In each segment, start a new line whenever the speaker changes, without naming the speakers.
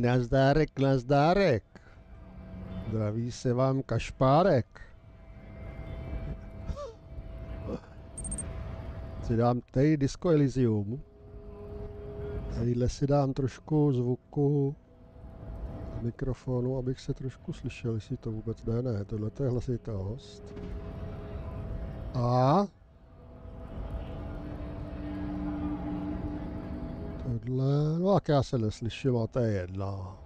Nazdárek, nazdárek. Zdraví se vám Kašpárek. Si dám tady disco Elysium. Tadyhle si dám trošku zvuku z mikrofonu, abych se trošku slyšel, jestli to vůbec jde. Ne, tohle je hlasitost. A tohle, no tak já se neslyším, a to je jedno.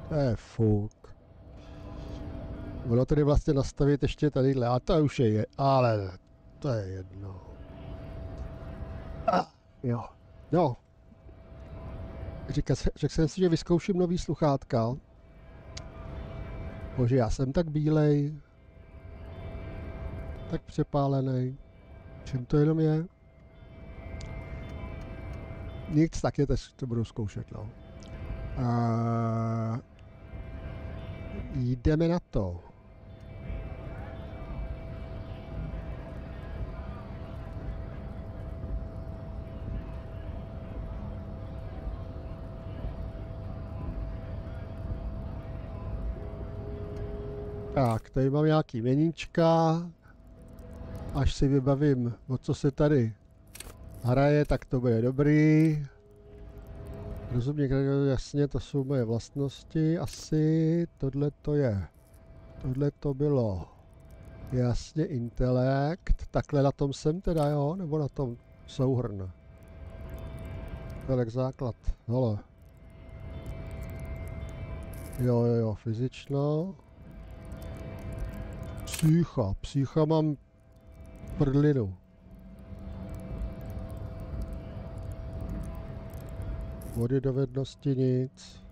To je fuk. Ono tedy vlastně nastavit ještě tadyhle, a to už je, ale to je jedno. Jo, no. Řekl jsem si, že vyzkouším nový sluchátka. Bože, já jsem tak bílej. Tak přepálený. Čím to jenom je? Nic, tak je to budu zkoušet, no. Jdeme na to. Tak, tady mám nějaký meníčka. Až si vybavím, o co se tady hraje, tak to bude dobrý. Rozumím, jasně, to jsou moje vlastnosti. Asi tohle to je. Tohle to bylo jasně intelekt. Takhle na tom jsem teda, jo? Nebo na tom souhrn? Tak základ. Hele. Jo, fyzično. Psycha mám prdlinu. Vody dovednosti nic.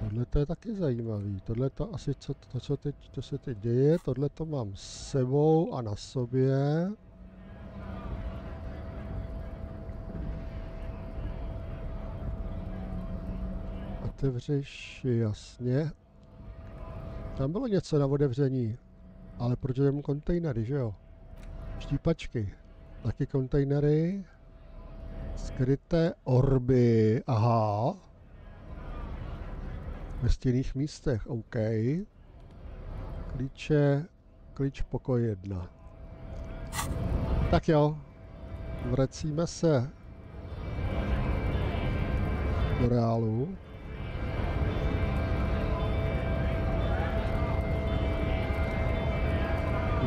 Tohle to je taky zajímavý. Tohle to asi, co se teď děje, tohle to mám s sebou a na sobě. Otevřeš, jasně. Tam bylo něco na otevření, ale protože mám kontejnery, že jo? Štípačky, taky kontejnery. Skryté orby, aha. Ve stěnných místech, OK. Klíč pokoj 1. Tak jo, vracíme se do reálu.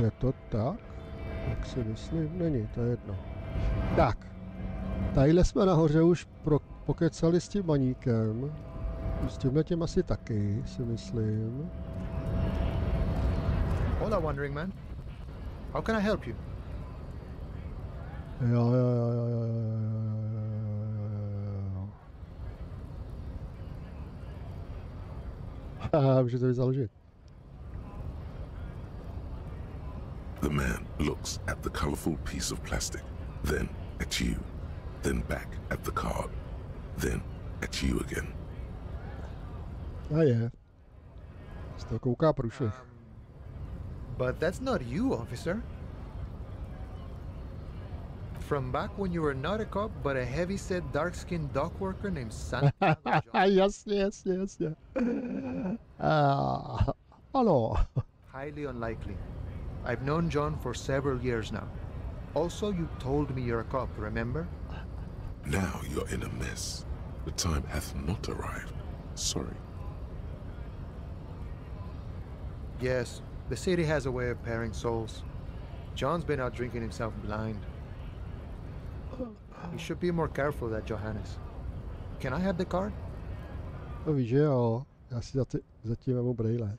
Je to tak? Jak si myslím? Není, to je jedno. Tak. Tadyhle jsme nahoře už pokecali s tím baníkem. S tím asi taky, si myslím.
Hola, Wandering Man. How can I help you?
Jo. Můžu to založit.
The man looks at the colorful piece of plastic, then at you, then back at the card, then at you again.
A je. Z toho kouká průšvih.
But that's not you, officer. From back when you were not a cop, but a heavy-set, dark-skinned dock worker named Santiago John.
Jasně. Ano.
Highly unlikely. I've known John for several years now. Also, you told me you're a cop, remember?
Now you're in a mess. The time hath not arrived. Sorry.
Yes, the city has a way of pairing souls. John's been out drinking himself blind. You should be more careful of that, Johannes. Can I have the card?
To víš, že jo. Já si zatím vemu brejle.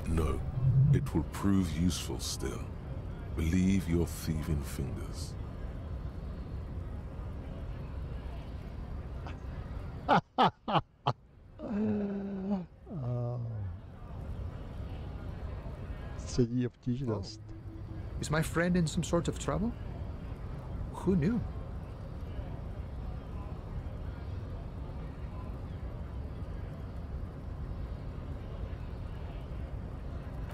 No, it will prove useful still. Believe your thieving fingers. Střední obtížnost.
Is my friend in some sort of trouble? Who knew?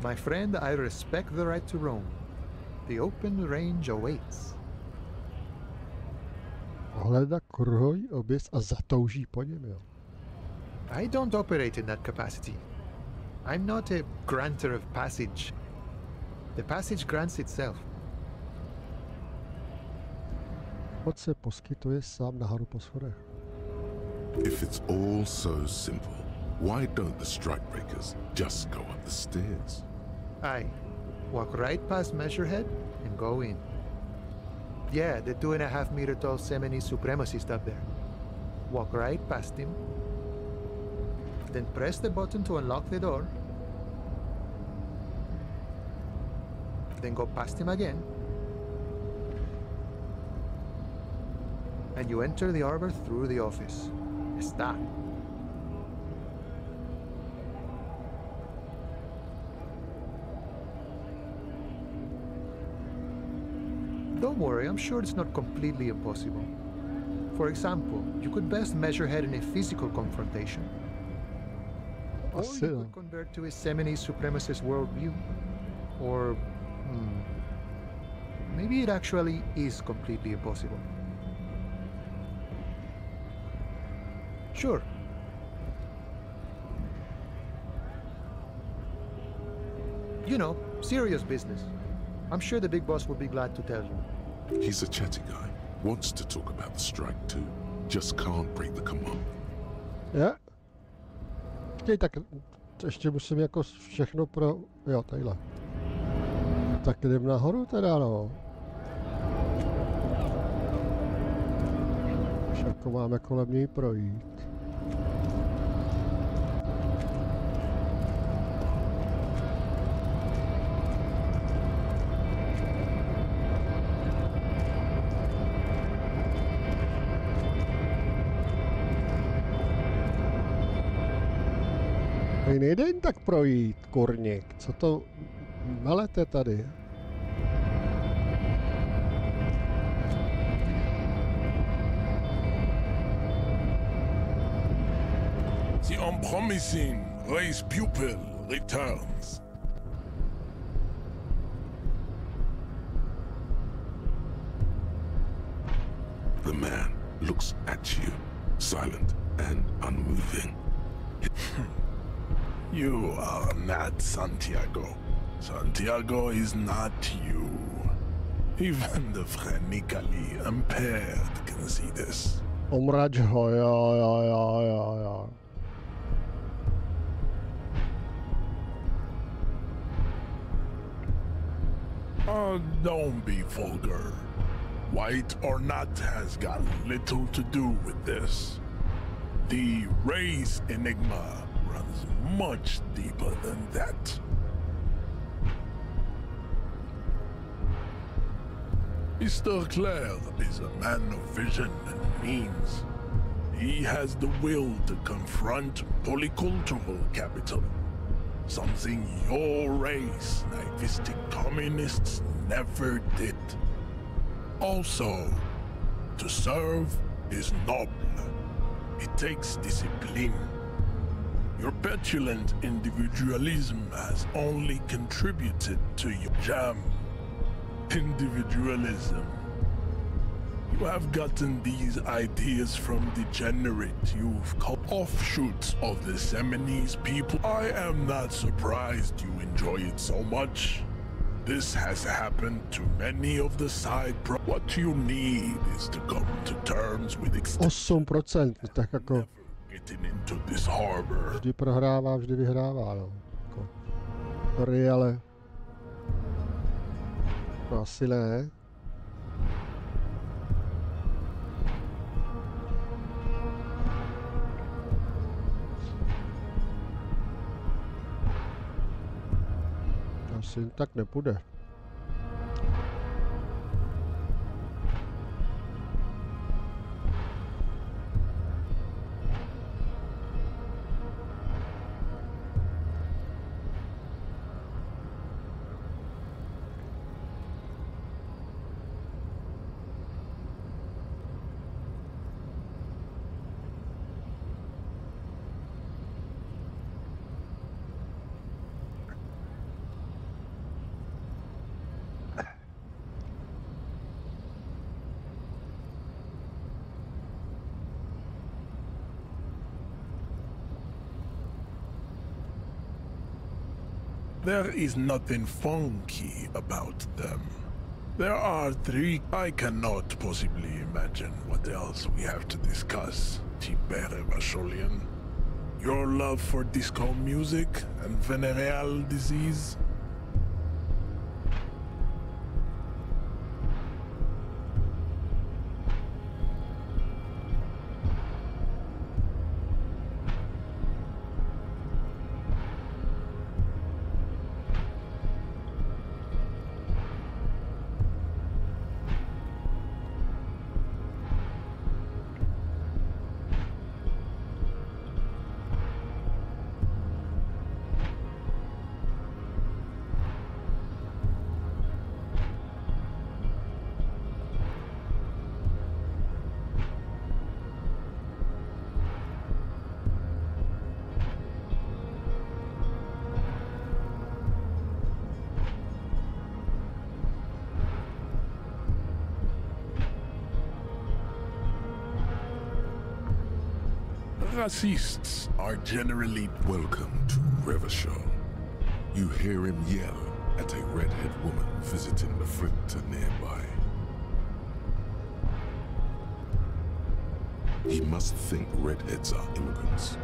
My friend, I respect the right to roam. The open range awaits.
Hledat Kruhový objezd a zatouží po něm, jo.
I don't operate in that capacity. I'm not a granter of passage. The passage grants itself.
Moc se poskytuje sám nahoru po schodech.
If it's all so simple, why don't the strikebreakers just go up the stairs?
Aye. Walk right past Measurehead and go in. Yeah, the 2.5 meter tall Seminese supremacist up there. Walk right past him. Then press the button to unlock the door. Then go past him again. And you enter the arbor through the office. Está. Don't worry, I'm sure it's not completely impossible. For example, you could best Measurehead in a physical confrontation. Or
Asi
you
jo.
could convert to a Seminese supremacist worldview. Or... maybe it actually is completely impossible. Sure. You know, serious business. I'm sure the big boss will be glad to tell you.
He's a chatty guy, wants to talk about the strike too, just can't break the command.
Je? Počkej, tak ještě musím jako všechno pro... Jo, tadyhle. Tak jdem nahoru teda, no. Už jako máme kolem něj projít. Tady nejde jen tak projít, kurník. Co to melete tady?
The unpromising race pupil returns.
The man looks at you, silent and unmoving.
You are not Santiago. Santiago is not you. Even the phrenically impaired can see this.
Omrač ho, jo.
Don't be vulgar. White or not has got little to do with this. The race enigma runs much deeper than that. Mr. Clare is a man of vision and means. He has the will to confront polycultural capital, something your race, naivistic communists, never did. Also, to serve is noble. It takes discipline. Your petulant individualism has only contributed to your jam. Individualism. You have gotten these ideas from degenerate you've called offshoots of the Seminese people. I am not surprised you enjoy it so much. This has happened to many of the side What you need is to come to terms with
8%, tak jako
getting into this harbor.
vždy prohrává, vždy vyhrává, no. Jako, sorry, ale to asi ne. Asi tak nepůjde.
There is nothing funky about them. There are 3. I cannot possibly imagine what else we have to discuss, Tibere Vasholian. Your love for disco music and venereal disease? Racists are generally
Welcome to Revachol. You hear him yell at a redhead woman visiting the fritter nearby. He must think redheads are immigrants.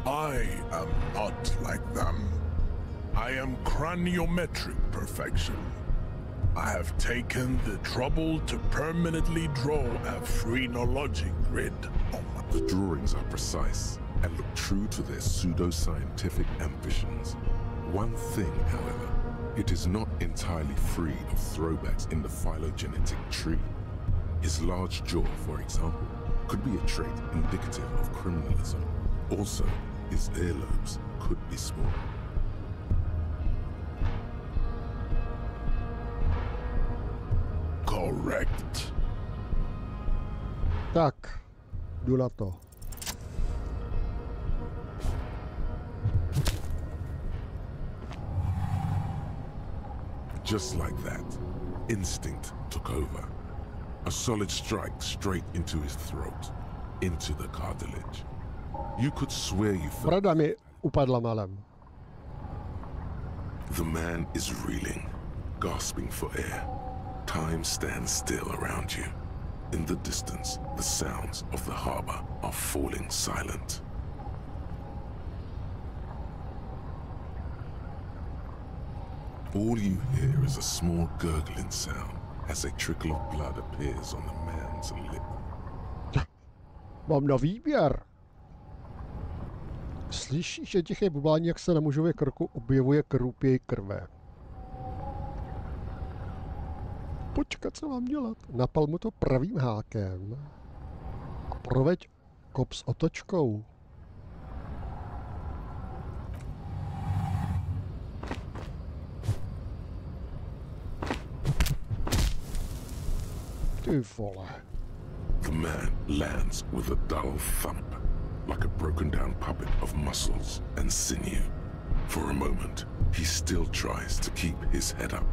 I am not like them. I am craniometric perfection. I have taken the trouble to permanently draw a phrenologic grid on my...
The drawings are precise and look true to their pseudo-scientific ambitions. One thing, however, it is not entirely free of throwbacks in the phylogenetic tree. His large jaw, for example, could be a trait indicative of criminalism. Also, his earlobes could be small.
Correct.
Tak, jdu na to.
Just like that, instinct took over. A solid strike straight into his throat, into the cartilage. You could swear you felt...
Brada mi upadla malem.
The man is reeling, gasping for air. Time stands still around you. In the distance, the sounds of the harbor are falling silent. All you hear is a small gurgling sound as a trickle of blood appears on the man's lip.
Mám na výběr. Slyšíš, že tiché bublání, jak se na mužově krku objevuje krupěj krve. Počkat, co mám dělat? Napal mu to pravým hákem a proveď kop s otočkou. Ty vole.
The man lands with a dull thump, like a broken down puppet of muscles and sinew. For a moment, he still tries to keep his head up,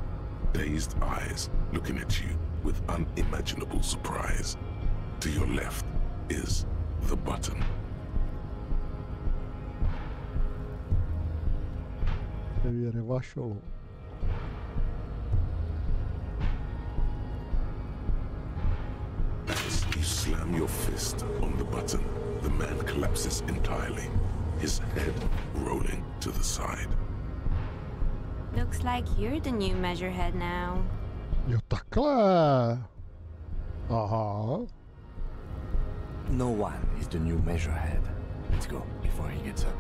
dazed eyes looking at you with unimaginable surprise. To your left is the button. As you slam your fist on the button, the man collapses entirely, his head rolling to the side.
Looks like you're the new measurehead now.
Jo, takhle. Aha.
No one is the new measurehead. Let's go before he gets up.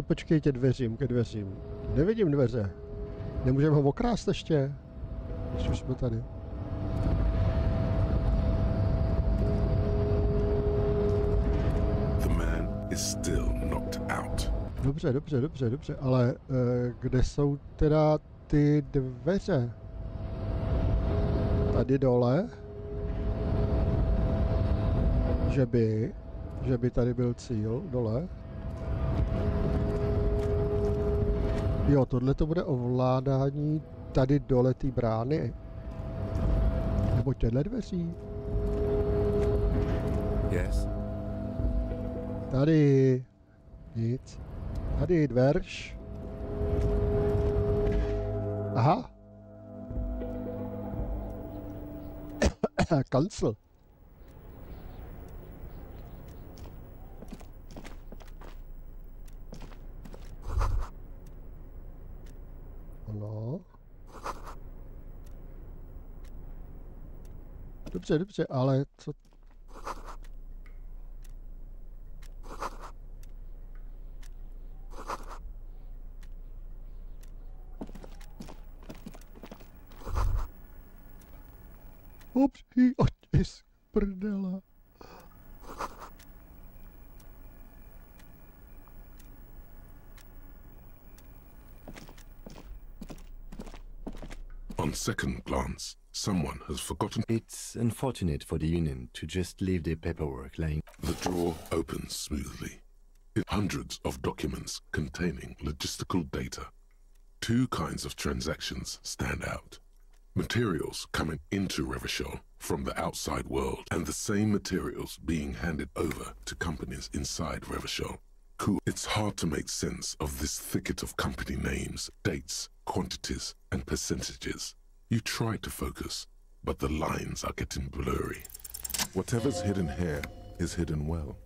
Počkejte dveřím, ke dveřím. Nevidím dveře. Nemůžeme ho okrást ještě? Když už jsme tady.
The man is still knocked out.
Dobře, ale kde jsou teda ty dveře? Tady dole? že by tady byl cíl dole. Jo, tohle to bude ovládání tady dole té brány. Nebo těhle dveří.
Yes.
Tady nic. Tady dverž. Aha. Cancel. Ano. Dobře, ale co? Obří otisk prdela.
On second glance, someone has forgotten.
It's unfortunate for the Union to just leave their paperwork laying.
The drawer opens smoothly. Hundreds of documents containing logistical data. Two kinds of transactions stand out. Materials coming into Revachol from the outside world, and the same materials being handed over to companies inside Revachol. Cool. It's hard to make sense of this thicket of company names, dates, quantities, and percentages. You try to focus, but the lines are getting blurry. Whatever's hidden here is hidden well.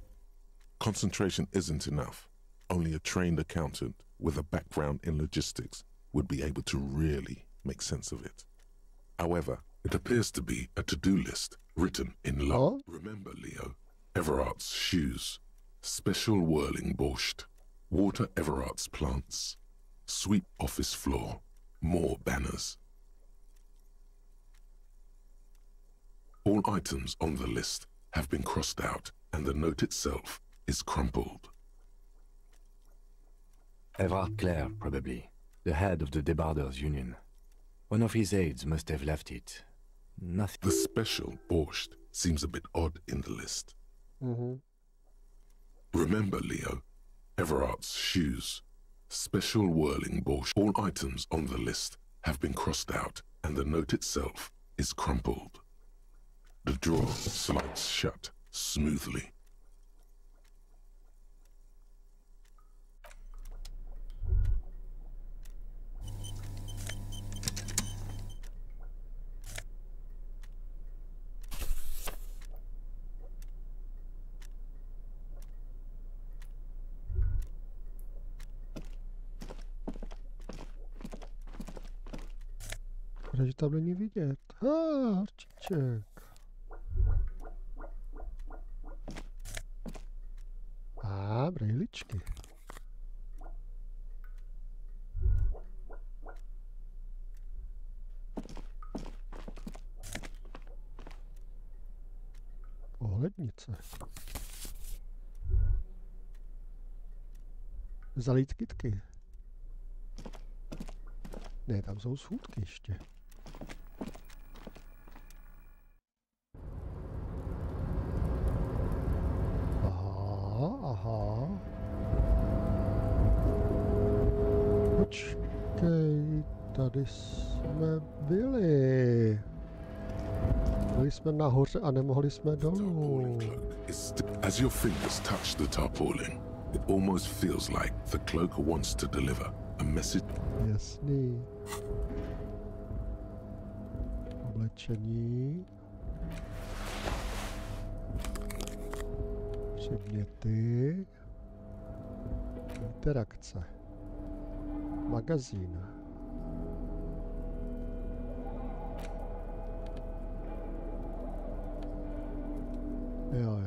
Concentration isn't enough. Only a trained accountant with a background in logistics would be able to really make sense of it. However, it appears to be a to-do list written in love. Remember, Leo, Everard's shoes, special whirling borscht, water Everard's plants, sweep office floor, more banners. All items on the list have been crossed out, and the note itself is crumpled.
Everard Clare, probably. The head of the Debarders Union. One of his aides must have left it. Nothing.
The special borscht seems a bit odd in the list. Remember, Leo, Everard's shoes, special whirling borscht. All items on the list have been crossed out, and the note itself is crumpled. The drawer slides shut smoothly.
Protože tam není vidět. Harčiček. Brejličky. Ohlednice. Zalít kytky. Ne, tam jsou schůdky ještě. Aha. Počkej, tady jsme byli. Byli jsme nahoře a nemohli jsme dolů.
As your fingers touch the tarpaulin, it almost feels like the cloak wants to deliver a message.
Jasný. Oblečení. Předměty. Interakce. Magazín. Jo.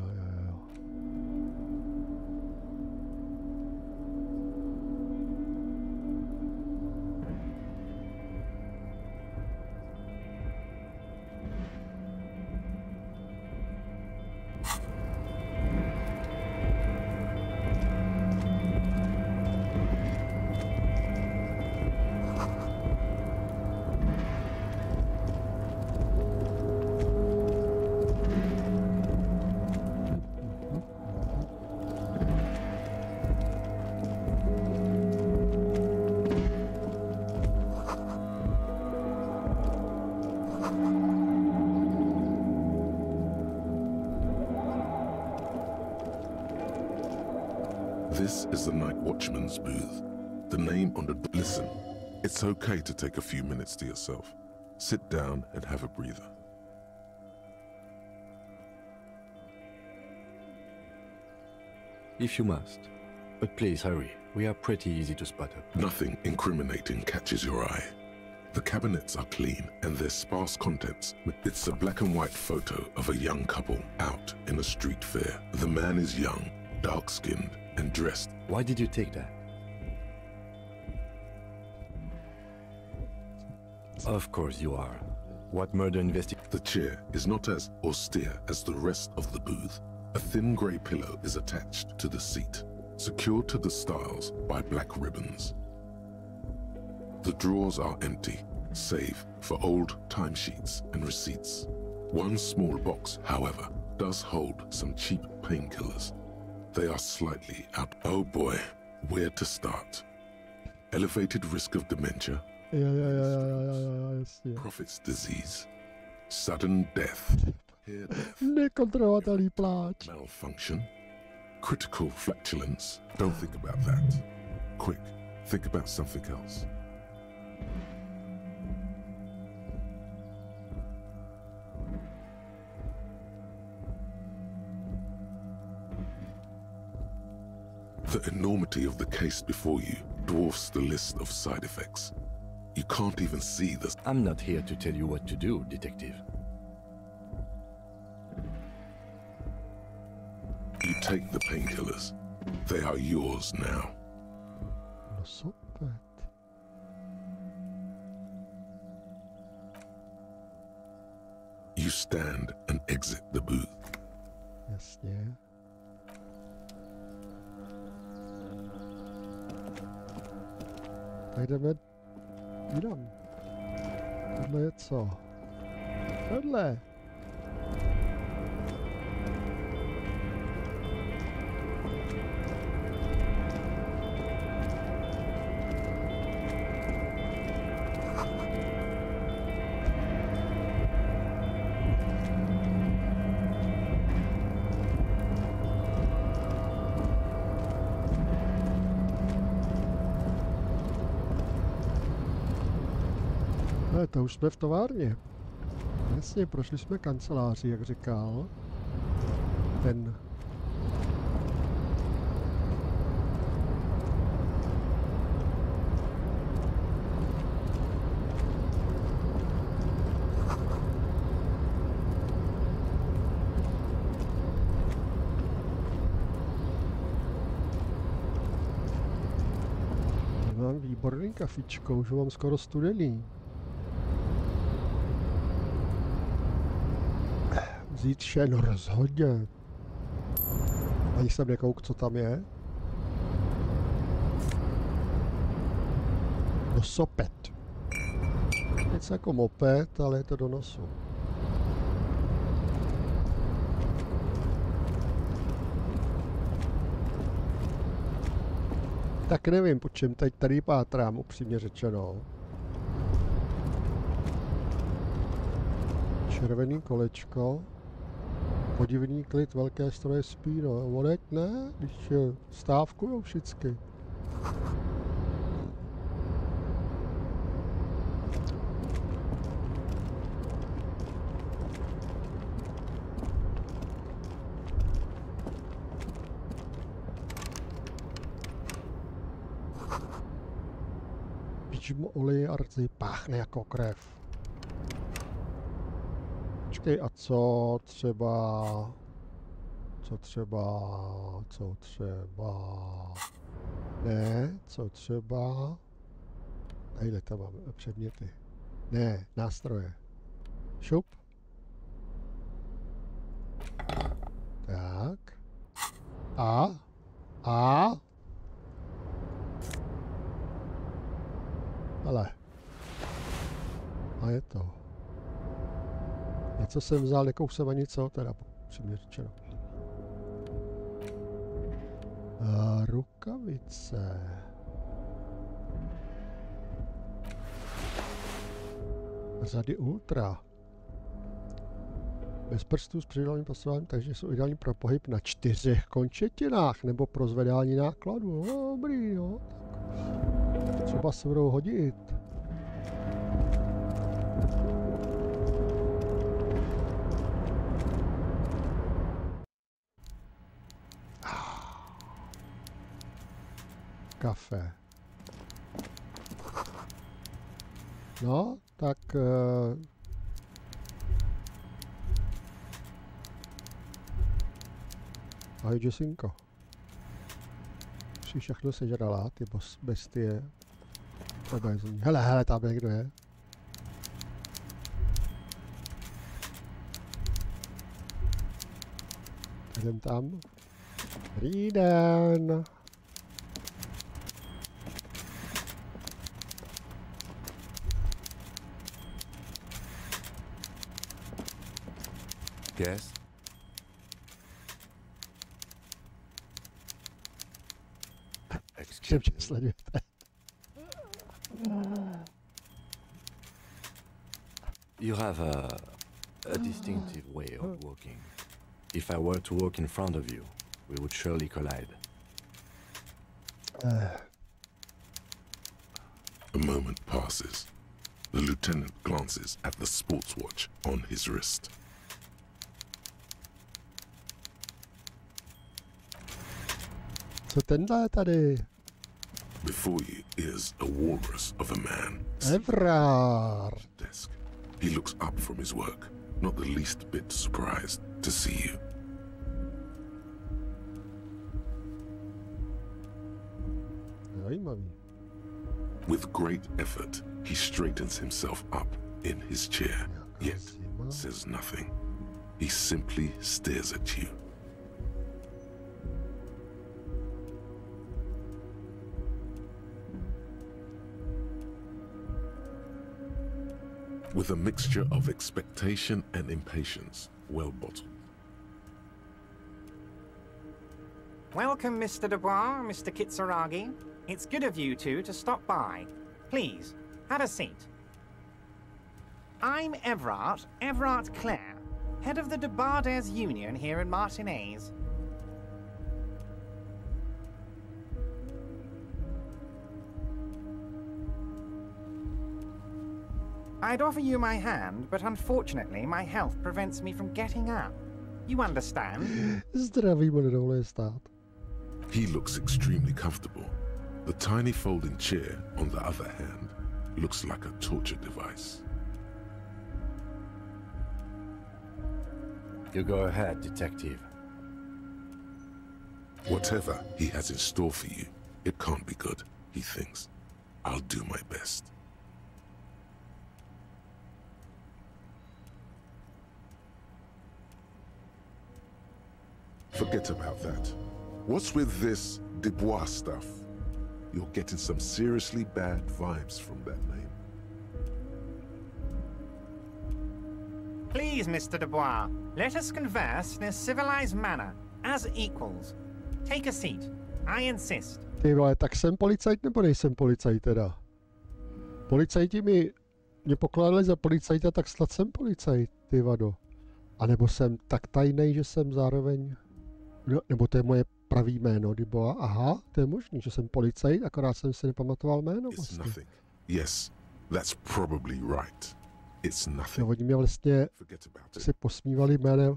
This is the night watchman's booth. The name on the... Listen, it's okay to take a few minutes to yourself. Sit down and have a breather.
If you must. But please hurry. We are pretty easy to spot up.
Nothing incriminating catches your eye. The cabinets are clean and there's sparse contents. It's a black and white photo of a young couple out in a street fair. The man is young, dark-skinned, and dressed.
Why did you take that? Of course you are. What murder investigation?
The chair is not as austere as the rest of the booth. A thin grey pillow is attached to the seat, secured to the stiles by black ribbons. The drawers are empty, save for old timesheets and receipts. One small box, however, does hold some cheap painkillers. They are slightly out. Oh boy, where to start? Elevated risk of dementia, Prophet's disease, sudden death, hair death,
Nekontrolovatelný pláč.
malfunction, critical flatulence. Don't think about that. Quick, think about something else. The enormity of the case before you dwarfs the list of side effects. You can't even see the...
I'm not here to tell you what to do, detective.
You take the painkillers. They are yours now.
No super.
You stand and exit the booth.
Jasně. Tak jdeme jinam. Tohle je co? Tohle. Ne, to už jsme v továrně. Jasně, prošli jsme kanceláři, jak říkal. Ten... Mám výborný kafičko, už ho mám skoro studený. Vzít vše, no rozhodně. Ani jsem nekouk, co tam je. No sopet. Něco jako moped, ale je to do nosu. Tak nevím, po čem teď tady pátrám, upřímně řečeno. Červený kolečko. Podivný klid, velké stroje spí, no. Odeď ne, když stávkujou všichni. Vidím olej a rdzy, páchne jako krev. Počkej, a co třeba... Ne, co třeba... Tadyhle tam máme předměty. Ne, nástroje. Šup. Tak. A. Ale. A je to. Něco jsem vzal, nekousem ani co, teda přímě řečeno. Rukavice. Řady ultra. Bez prstů s přidělaným pasováním, takže jsou ideální pro pohyb na 4 končetinách nebo pro zvedání nákladu. No, dobrý, no. Tak třeba se budou hodit. Kafe. No, tak... Ahoj, Jessinko. Jsi všechno sežrala, ty bestie. Obézní. Hele, tam někdo je. Jdem tam. Dobrý den.
Yes?
Excuse me. Sledujete.
You have a distinctive way of walking. If I were to walk in front of you, we would surely collide.
A moment passes. The lieutenant glances at the sports watch on his wrist.
Co tenhle tady?
Before you is a walrus of a man.
Evrar.
Desk. He looks up from his work, not the least bit surprised to see you.
Zajímavý.
With great effort, he straightens himself up in his chair, yet says nothing. He simply stares at you. With a mixture of expectation and impatience, well bottled.
Welcome, Mr. Dubois, Mr. Kitsuragi. It's good of you two to stop by. Please, have a seat. I'm Everard Clare, head of the Debarders Union here in Martinez. I'd offer you my hand, but unfortunately my health prevents me from getting up. You understand?
Zdravím, nedovoluje stát.
He looks extremely comfortable. The tiny folding chair, on the other hand, looks like a torture device.
You go ahead, detective.
Whatever he has in store for you, it can't be good, he thinks. I'll do my best. Forget about that. What's with this Dubois stuff? You're getting some seriously bad vibes from that name.
Please, Mr. Dubois, let us converse in a civilized manner, as equals. Take a seat. I insist.
Ty vole, tak jsem policajt nebo nejsem policajt teda? Policajti mě pokládali za policajta, tak snad jsem policajt, ty vado. A nebo jsem tak tajnej, že jsem zároveň... No, nebo to je moje pravý jméno, Dubois. Aha, to je možný, že jsem policajt, akorát jsem si nepamatoval jméno vlastně.
It's nothing. Yes, that's probably right. It's nothing.
No, oni mě vlastně si posmívali jménem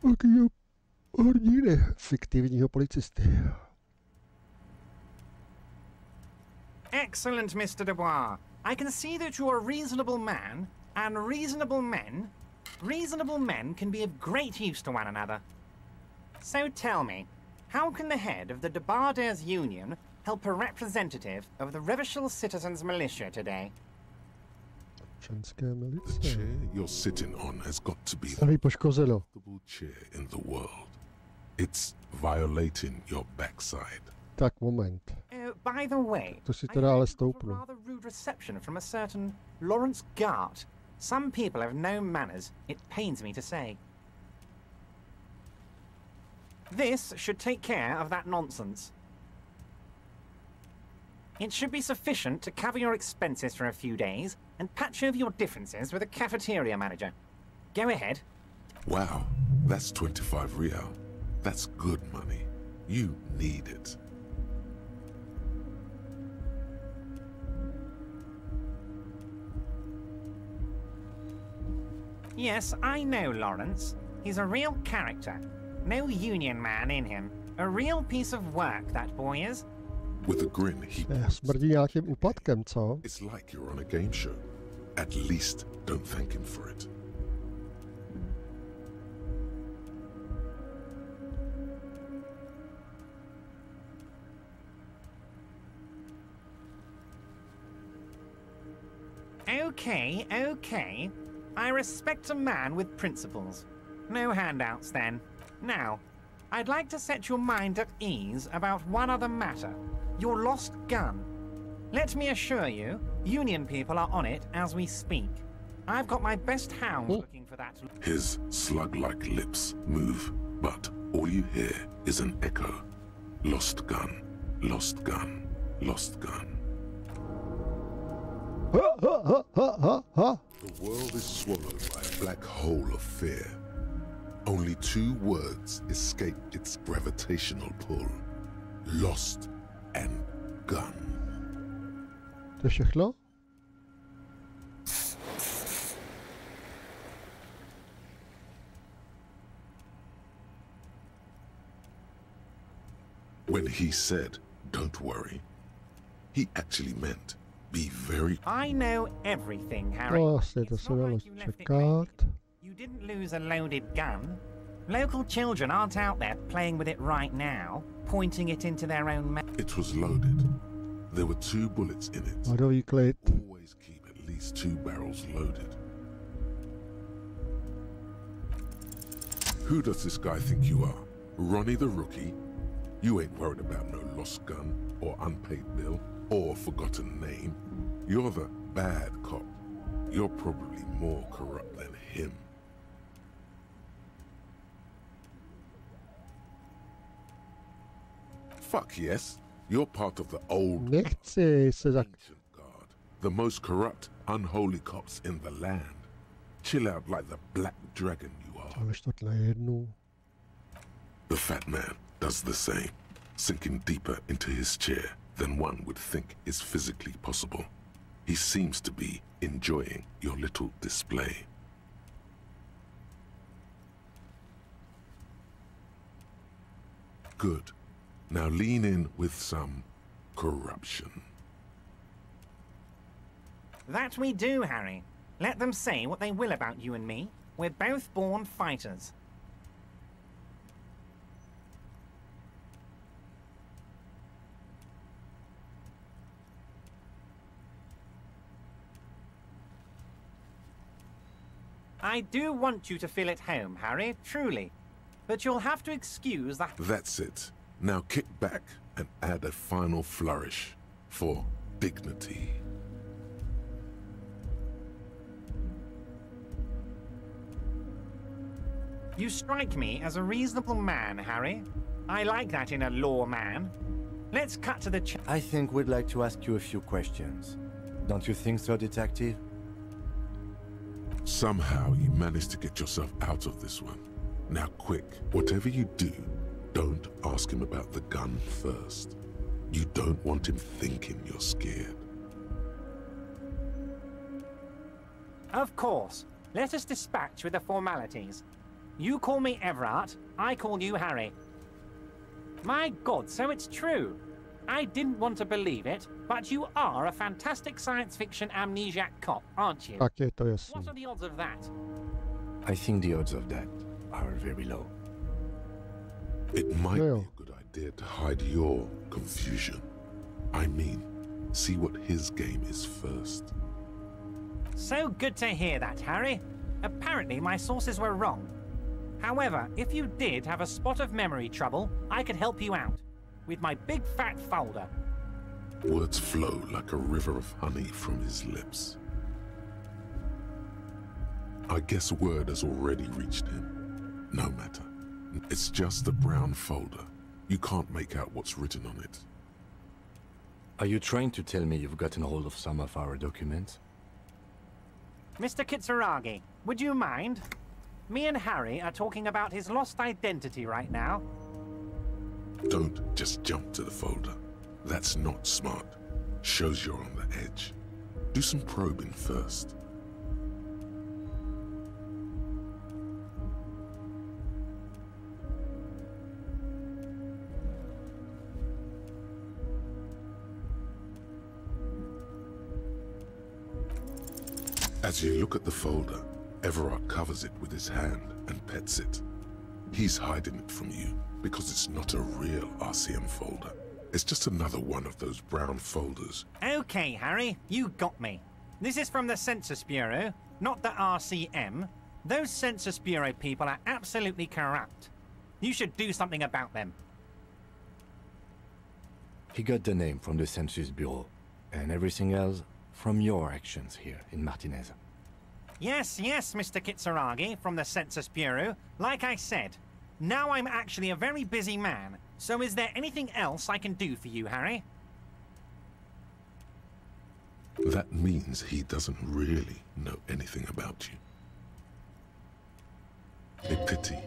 takýho hrdiny, fiktivního policisty.
Excellent, Mr. Dubois. I can see that you are a reasonable man, and reasonable men can be of great use to one another. So tell me, how can the head of the Debarders Union help a representative of the Revachol Citizens Militia today?
The chair you're sitting on has got to be the most comfortable chair in the world. It's violating your backside.
Tak moment.
By the way,
To si teda ale stoupnu.
rather rude reception from a certain Lawrence Gart. Some people have no manners, it pains me to say. This should take care of that nonsense. It should be sufficient to cover your expenses for a few days and patch over your differences with a cafeteria manager. Go ahead.
Wow, that's 25 real. That's good money. You need it.
Yes, I know Lawrence. He's a real character. No union man in him. A real piece of work, that boy is.
With a grin, he
Smrdí nějakým úpadkem, co?
It's like you're on a game show. At least don't thank him for it.
Okay, okay. I respect a man with principles. No handouts, then. Now, I'd like to set your mind at ease about one other matter. Your lost gun. Let me assure you, Union people are on it as we speak. I've got my best hounds looking for that.
His slug-like lips move, but all you hear is an echo. Lost gun, lost gun, lost gun. The world is swallowed by a black hole of fear. Only two words escape its gravitational pull. Lost and gun.
To je všechno?
When he said, "Don't worry," he actually meant, "Be very..."
I know everything, Harry.
To asi to
It's
se
not
dalo
like you left it
čekat.
naked. You didn't lose a loaded gun. Local children aren't out there playing with it right now, pointing it into their own mouth.
It was loaded. There were 2 bullets in it.
Hodový klid.
Always keep at least 2 barrels loaded. Who does this guy think you are? Ronnie the rookie? You ain't worried about no lost gun, or unpaid bill, or forgotten name. You're the bad cop. You're probably more corrupt than him. Fuck yes. You're part of the old
Nechci se za...
ancient guard. The most corrupt, unholy cops in the land. Chill out like the black dragon you are.
Ale čtvrt na jednu.
The fat man does the same, sinking deeper into his chair than one would think is physically possible. He seems to be enjoying your little display. Good. Now lean in with some corruption.
That we do, Harry. Let them say what they will about you and me. We're both born fighters. I do want you to feel at home, Harry, truly. But you'll have to excuse that.
That's it. Now kick back and add a final flourish for dignity.
You strike me as a reasonable man, Harry. I like that in a lawman. Let's cut to the
I think we'd like to ask you a few questions. Don't you think so, Detective?
Somehow you managed to get yourself out of this one. Now quick, whatever you do, don't ask him about the gun first. You don't want him thinking you're scared.
Of course. Let us dispatch with the formalities. You call me Everard, I call you Harry. My God, so it's true. I didn't want to believe it, but you are a fantastic science fiction amnesiac cop, aren't you?
Tak je to jasný.
What are the odds of that?
I think the odds of that are very low.
It might
Yeah.
be a good idea to hide your confusion. I mean, see what his game is first.
So good to hear that, Harry. Apparently my sources were wrong. However, if you did have a spot of memory trouble, I could help you out. With my big fat folder.
Words flow like a river of honey from his lips. I guess word has already reached him. No matter. It's just a brown folder. You can't make out what's written on it.
Are you trying to tell me you've gotten hold of some of our documents?
Mr. Kitsuragi, would you mind? Me and Harry are talking about his lost identity right now.
Don't just jump to the folder. That's not smart. Shows you're on the edge. Do some probing first. As you look at the folder, Everard covers it with his hand and pets it. He's hiding it from you because it's not a real RCM folder. It's just another one of those brown folders.
Okay, Harry, you got me. This is from the Census Bureau, not the RCM. Those Census Bureau people are absolutely corrupt. You should do something about them.
He got the name from the Census Bureau, and everything else from your actions here in Martinez.
Yes, Mr. Kitsuragi from the Census Bureau. Like I said, now I'm actually a very busy man. So is there anything else I can do for you, Harry?
That means he doesn't really know anything about you. A pity.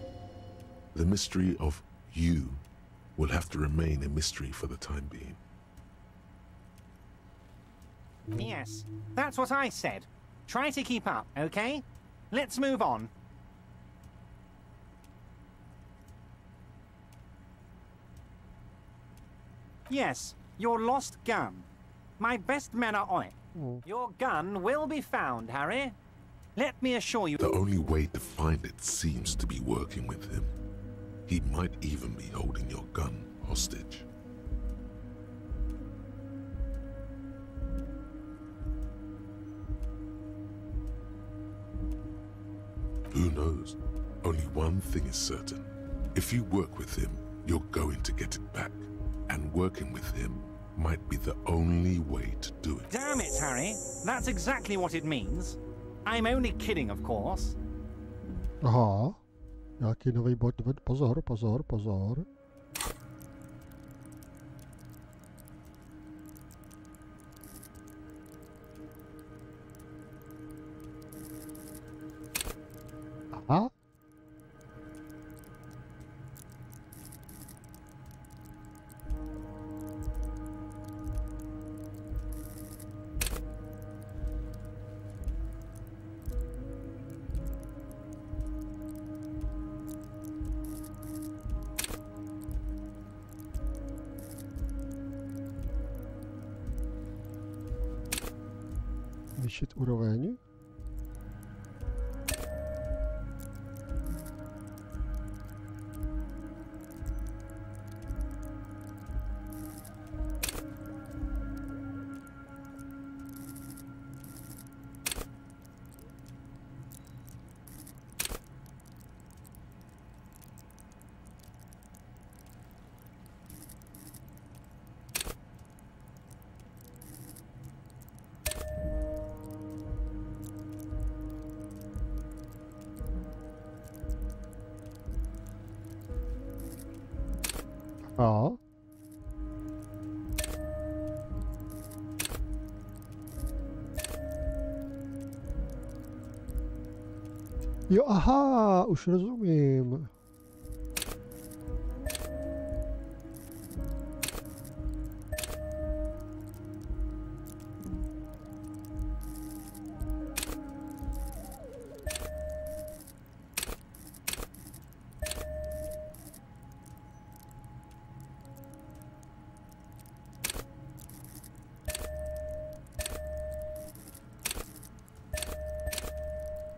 The mystery of you will have to remain a mystery for the time being.
Yes, that's what I said. Try to keep up, okay? Let's move on. Yes, your lost gun. My best men are on it. Your gun will be found, Harry. Let me assure you...
The only way to find it seems to be working with him. He might even be holding your gun hostage. Who knows? Only one thing is certain. If you work with him, you're going to get it back. And working with him might be the only way to do it.
Damn it, Harry. That's exactly what it means. I'm only kidding, of course.
Aha. Nějaký nový bod. Pozor, pozor, pozor. Aha. Zvýšit úroveň. Jo. Jo, aha, už rozumím.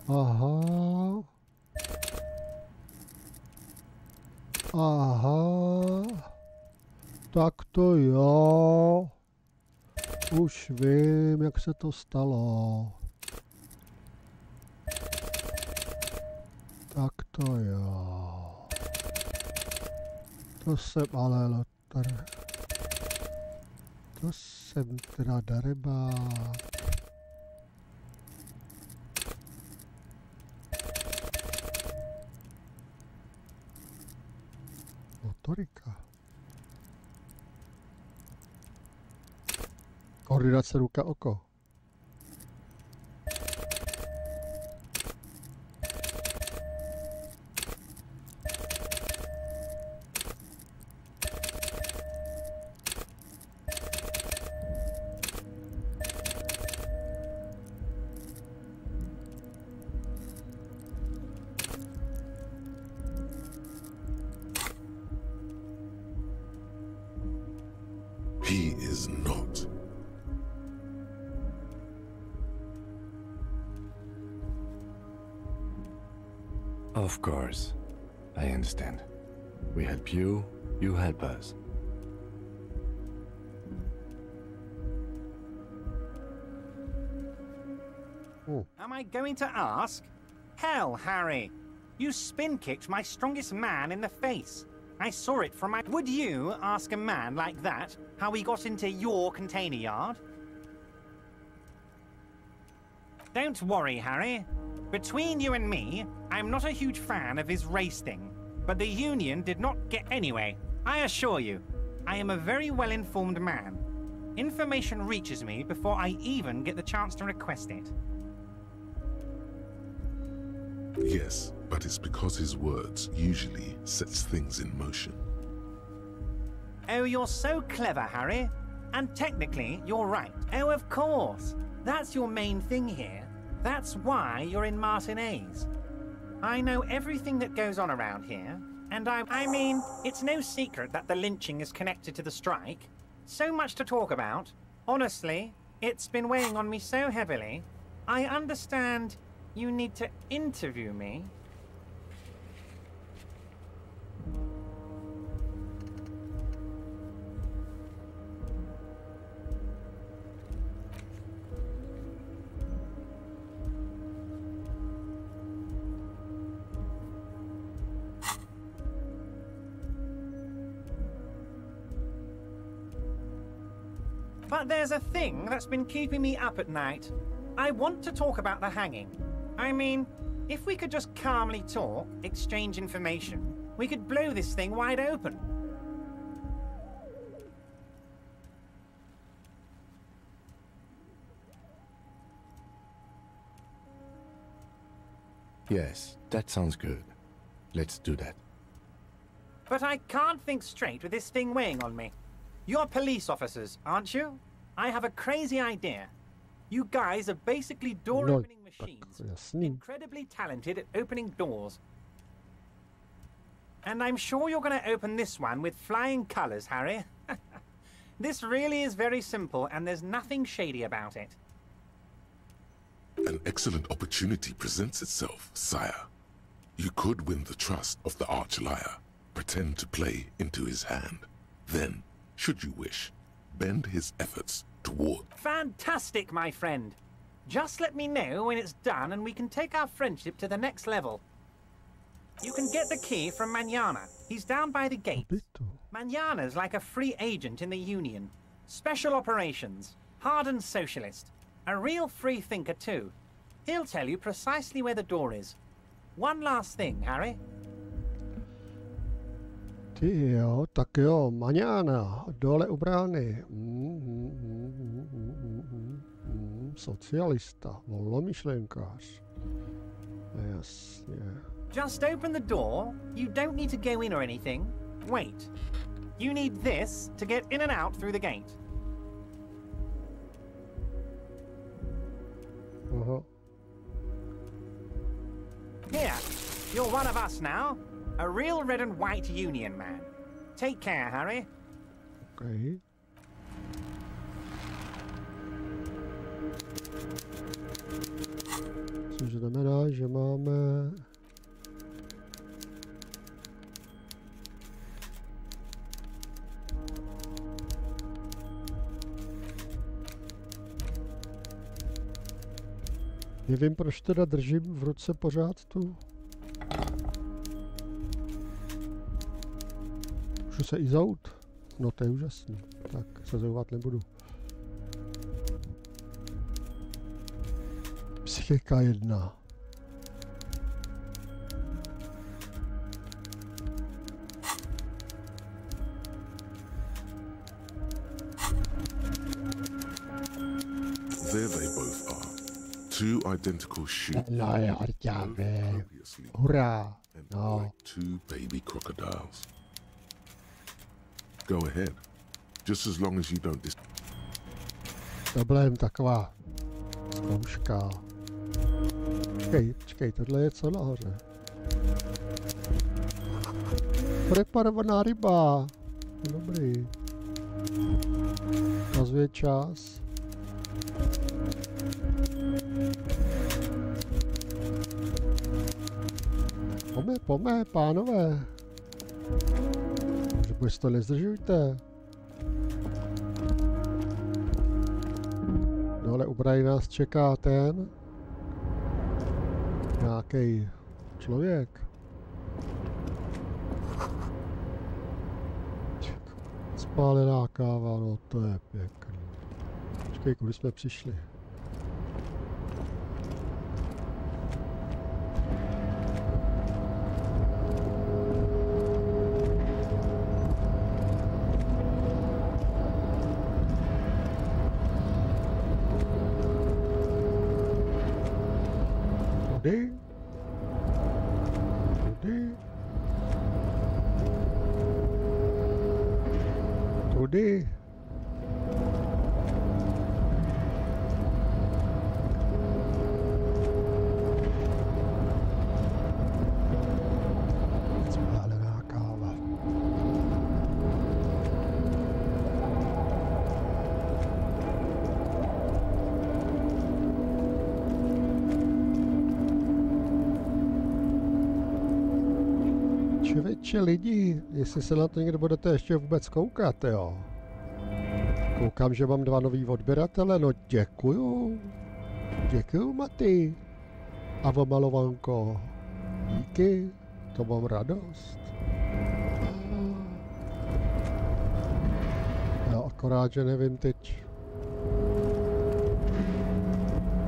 Aha. Aha. Tak to jo. Už vím, jak se to stalo. Tak to jo. To jsem ale lotar. To jsem teda darebák. Motorika. Koordinace ruka oko.
He is not.
Of course. I understand. We help you, you help us.
Am I going to ask? Hell, Harry. You spin-kicked my strongest man in the face. I saw it from my... Would you ask a man like that how he got into your container yard? Don't worry, Harry. Between you and me, I'm not a huge fan of his race thing. But the Union did not get anyway. I assure you, I am a very well-informed man. Information reaches me before I even get the chance to request it.
Yes, but it's because his words usually sets things in motion.
Oh, you're so clever, Harry. And technically, you're right. Oh, of course. That's your main thing here. That's why you're in Martinez. I know everything that goes on around here, and I mean, it's no secret that the lynching is connected to the strike. So much to talk about. Honestly, it's been weighing on me so heavily. I understand you need to interview me. But there's a thing that's been keeping me up at night. I want to talk about the hanging. I mean, if we could just calmly talk, exchange information, we could blow this thing wide open.
Yes, that sounds good. Let's do that.
But I can't think straight with this thing weighing on me. You're police officers, aren't you? I have a crazy idea. You guys are basically door-opening machines. Incredibly talented at opening doors. And I'm sure you're going to open this one with flying colors, Harry. This really is very simple, and there's nothing shady about it.
An excellent opportunity presents itself, sire. You could win the trust of the arch-liar, pretend to play into his hand. Then, should you wish, bend his efforts toward...
Fantastic, my friend. Just let me know when it's done and we can take our friendship to the next level. You can get the key from Manana. He's down by the gate. Manana's like a free agent in the Union. Special operations. Hardened socialist. A real free thinker too. He'll tell you precisely where the door is. One last thing, Harry.
Ty jo, tak jo, Manana, dole u brány. Socialista, volnomyšlenkář. Jasně.
Just open the door. You don't need to go in or anything. Wait. You need this to get in and out through the gate. Here, you're one of us now. A real red and white Union man. Take care, Harry.
Okay. Což znamená, že máme... Nevím, proč teda držím v ruce pořád tu. Můžu se i zout? No to je úžasný. Tak se zouvat nebudu. Psychika 1.
There they both are. Two identical shoots.
No jo, děláme. Hurá. No.
Like two baby crocodiles. Go ahead. Just as long as you don't
Problém taková zkouška. Počkej, tohle je co nahoře? Preparovaná ryba. Dobrý. ukazuje čas. Pojďme, pánové. Už to nezdržujte. Dole u Braji nás čeká ten nějaký člověk. Spálená káva, no to je pěkný. Počkej, kudy jsme přišli? Tudy? Tudy? Tudy? Spálená káva. Člověče lidi, jestli se na to někdo budete ještě vůbec koukat, jo. Koukám, že mám 2 nový odběratele, no děkuju. Děkuju, Maty. A omalovanko. Díky, to mám radost. Jo, akorát, že nevím teď.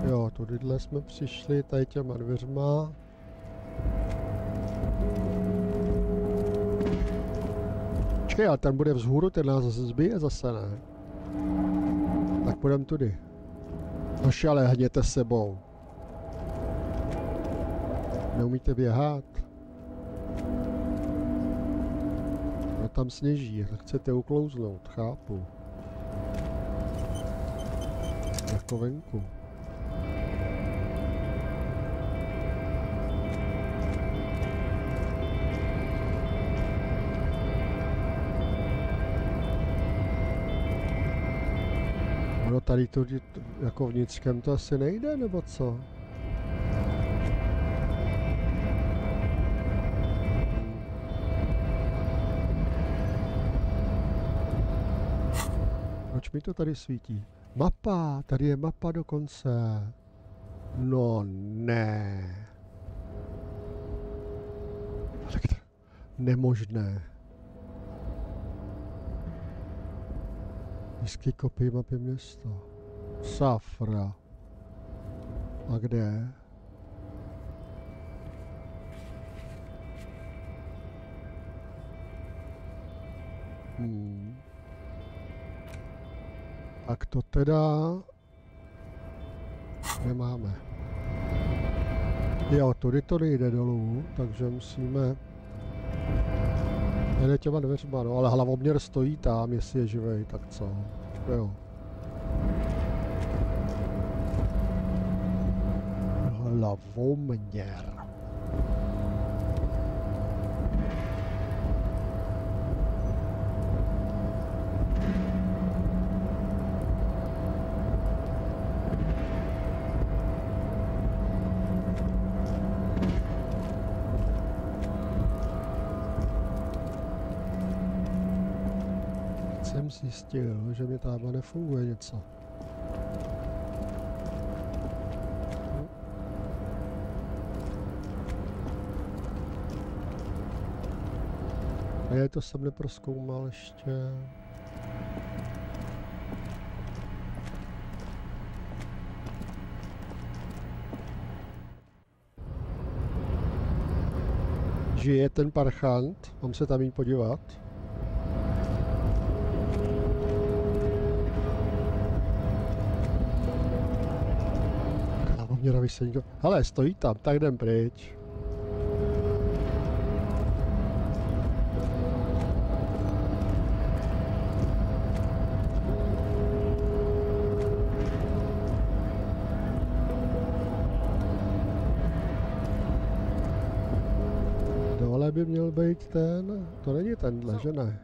Jo, tudyhle jsme přišli, tady těma dveřma. Počkej, ale ten bude vzhůru, ten nás zbije zase, ne? Tak půjdem tudy. Nož, ale hněte sebou. Neumíte běhat? No tam sněží, tak chcete uklouznout, chápu. Jako venku. No tady to jako vnitřkem to asi nejde, nebo co? Proč mi to tady svítí? Mapa, tady je mapa dokonce. No ne. Tak to nemožné. Nízký kopii mapy města. Safra. A kde? Tak to teda nemáme. Jo, tudy to nejde dolů, takže musíme... Jde těma dveřma, no, ale hlavoměr stojí tam, jestli je živej, tak co? Jo. Hlavoměr. Jsem zjistil, že mi táma nefunguje něco. A je to jsem neprozkoumal ještě. Žije ten parchant, mám se tam jít podívat. Hele, stojí tam, tak jdem pryč. Dole by měl být ten, to není tenhle, že ne?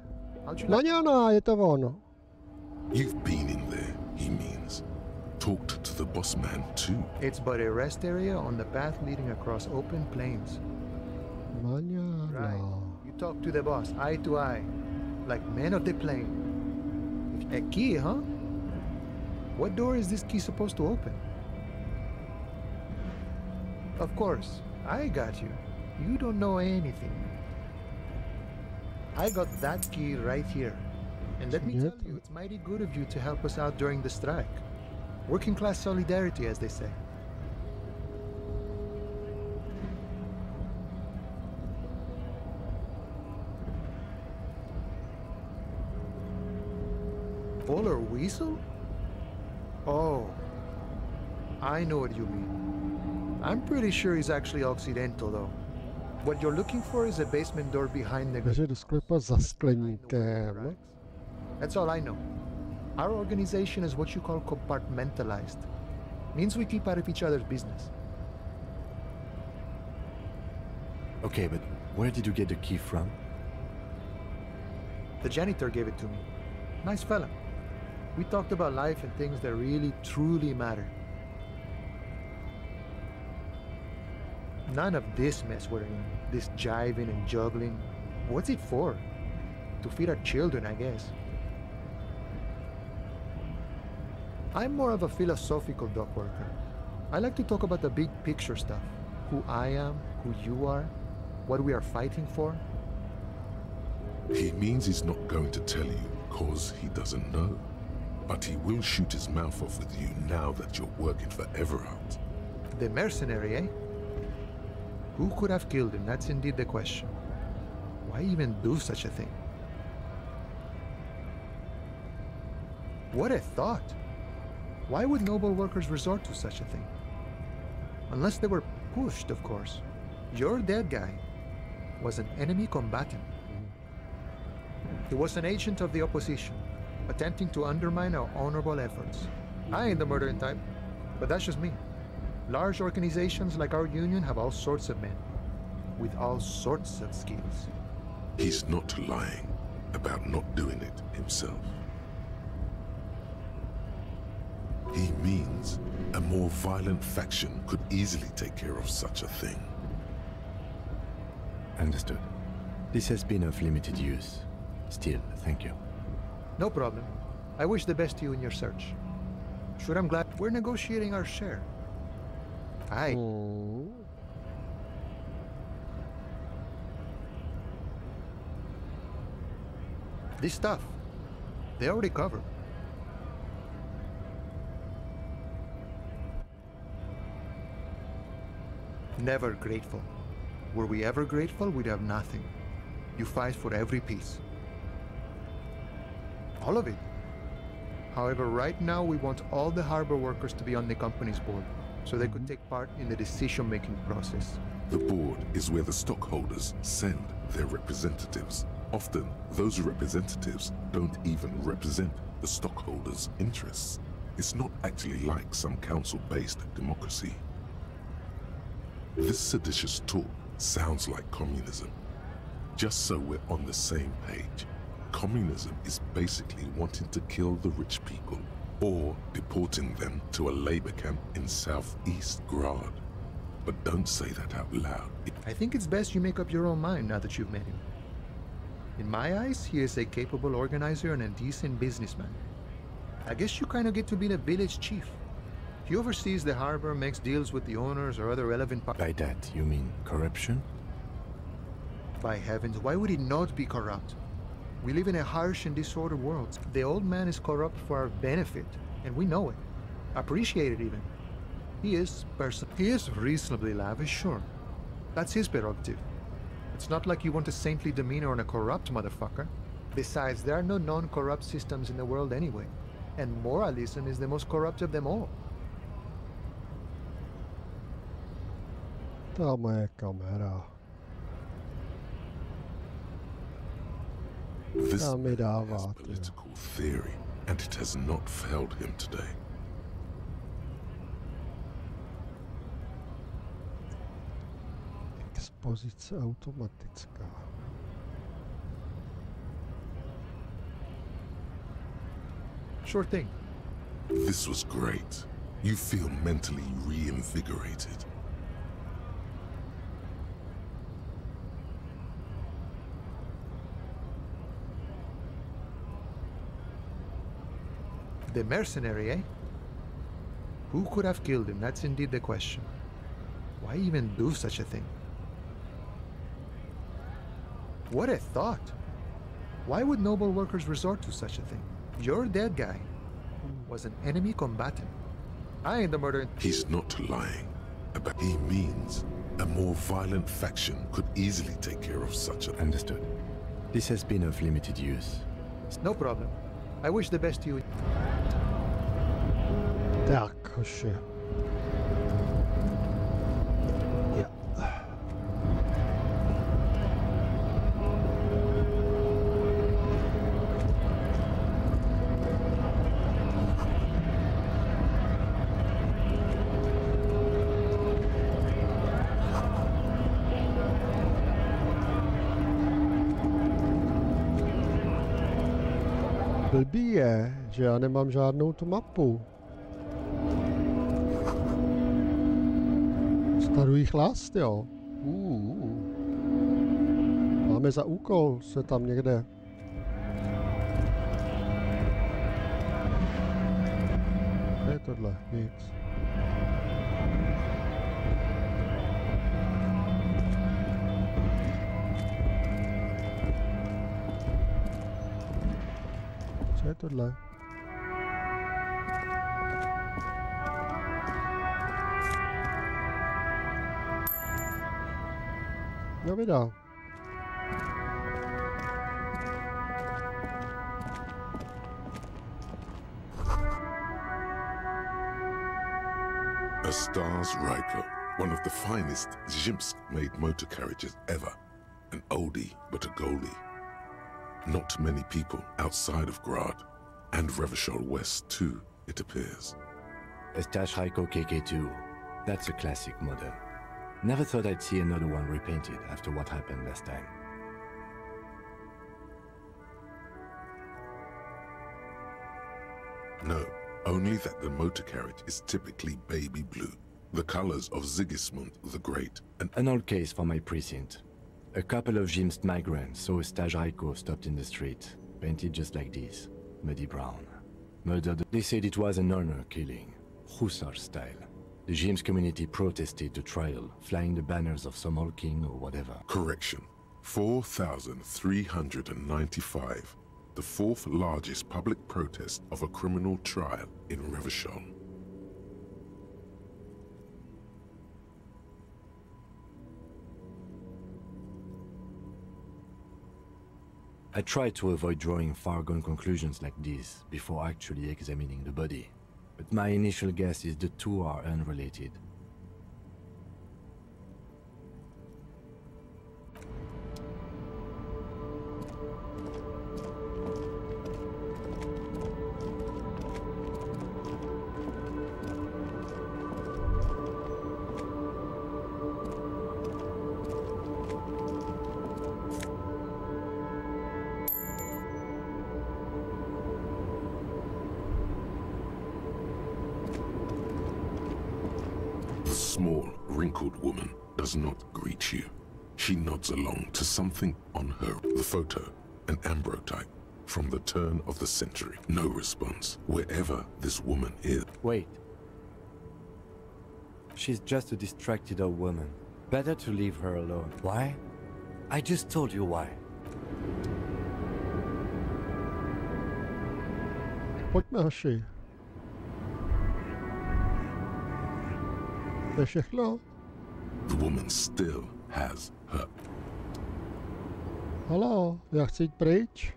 Maňana, je to ono.
You've been in there, he means. Talked to the boss man too.
It's but a rest area on the path leading across open plains.
Mañana.
Right. You talk to the boss, eye to eye, like men of the plain. A key, huh? What door is this key supposed to open? Of course, I got you. You don't know anything. I got that key right here. And let me tell you, it's mighty good of you to help us out during the strike. Working class solidarity, as they say. Polar weasel? Oh, I know what you mean. I'm pretty sure he's actually Occidental, though. What you're looking for is a basement door behind the...
Takže do sklepa za skleníkem.
That's all I know. Our organization is what you call compartmentalized. Means we keep out of each other's business.
Okay, but where did you get the key from?
The janitor gave it to me. Nice fella. We talked about life and things that really, truly matter. None of this mess we're in, this jiving and juggling. What's it for? To feed our children, I guess. I'm more of a philosophical dock worker. I like to talk about the big picture stuff. Who I am, who you are, what we are fighting for.
He means he's not going to tell you, cause he doesn't know. But he will shoot his mouth off with you now that you're working for Everard.
The mercenary, eh? Who could have killed him? That's indeed the question. Why even do such a thing? What a thought! Why would noble workers resort to such a thing? Unless they were pushed, of course. Your dead guy was an enemy combatant. He was an agent of the opposition, attempting to undermine our honorable efforts. I ain't the murdering type, but that's just me. Large organizations like our union have all sorts of men, with all sorts of skills.
He's not lying about not doing it himself. He means a more violent faction could easily take care of such a thing.
Understood. This has been of limited use. Still, thank you.
No problem. I wish the best to you in your search. Sure, I'm glad we're negotiating our share. Aye. This stuff, they already covered. Never grateful. Were we ever grateful, we'd have nothing. You fight for every piece. All of it. However, right now we want all the harbor workers to be on the company's board, so they could take part in the decision-making process.
The board is where the stockholders send their representatives. Often, those representatives don't even represent the stockholders' interests. It's not actually like some council-based democracy. This seditious talk sounds like communism. Just so we're on the same page, communism is basically wanting to kill the rich people or deporting them to a labor camp in southeast Grad. But don't say that out loud.
I think it's best you make up your own mind now that you've met him. In my eyes, he is a capable organizer and a decent businessman. I guess you kind of get to be the village chief. He oversees the harbor, makes deals with the owners or other relevant parties.
By that, you mean corruption?
By heavens, why would he not be corrupt? We live in a harsh and disordered world. The old man is corrupt for our benefit, and we know it. Appreciate it even. He is reasonably lavish, sure. That's his prerogative. It's not like you want a saintly demeanor on a corrupt motherfucker. Besides, there are no non-corrupt systems in the world anyway, and moralism is the most corrupt of them all.
Tam je kamera.
This
Tam mi
man has
dává, ty.
political theory, and it has not failed him today.
Expozice automatická.
Sure thing.
This was great. You feel mentally reinvigorated.
The mercenary, eh? Who could have killed him? That's indeed the question. Why even do such a thing? What a thought! Why would noble workers resort to such a thing? Your dead guy was an enemy combatant. I ain't the murderer.
He's not lying. But he means a more violent faction could easily take care of such a...
Understood. This has been of limited use.
No problem. I wish the best to you.
Tak, hoši. Ja. Blbý je, že já nemám žádnou tu mapu. Starují chlast, jo. Máme za úkol se tam někde. Co je tohle? Nic. Co je tohle? No vydal.
A Stars Riker, one of the finest Zhimsk-made motor carriages ever. An oldie, but a goldie. Not many people outside of Grad, and Revachol West too, it appears.
A Stashraiko KK2. That's a classic model. Never thought I'd see another one repainted after what happened last time.
No, only that the motor carriage is typically baby blue, the colors of Sigismund the Great.
An old case for my precinct. A couple of Zhimsk migrants saw a Stashraiko stopped in the street, painted just like this, muddy brown. Murdered. They said it was an honor killing, Hussar style. The Zhimsk community protested the trial, flying the banners of some old king or whatever.
Correction. 4,395. The fourth largest public protest of a criminal trial in Revachol.
I tried to avoid drawing far-gone conclusions like this before actually examining the body. But my initial guess is the two are unrelated.
The small, wrinkled woman does not greet you. She nods along to something on her. The photo, an ambrotype from the turn of the century. No response, wherever this woman is.
Wait. She's just a distracted old woman. Better to leave her alone. Why? I just told you why.
Pojďme, hoši. To je všechno?
The woman still has her.
Haló, já chci jít pryč.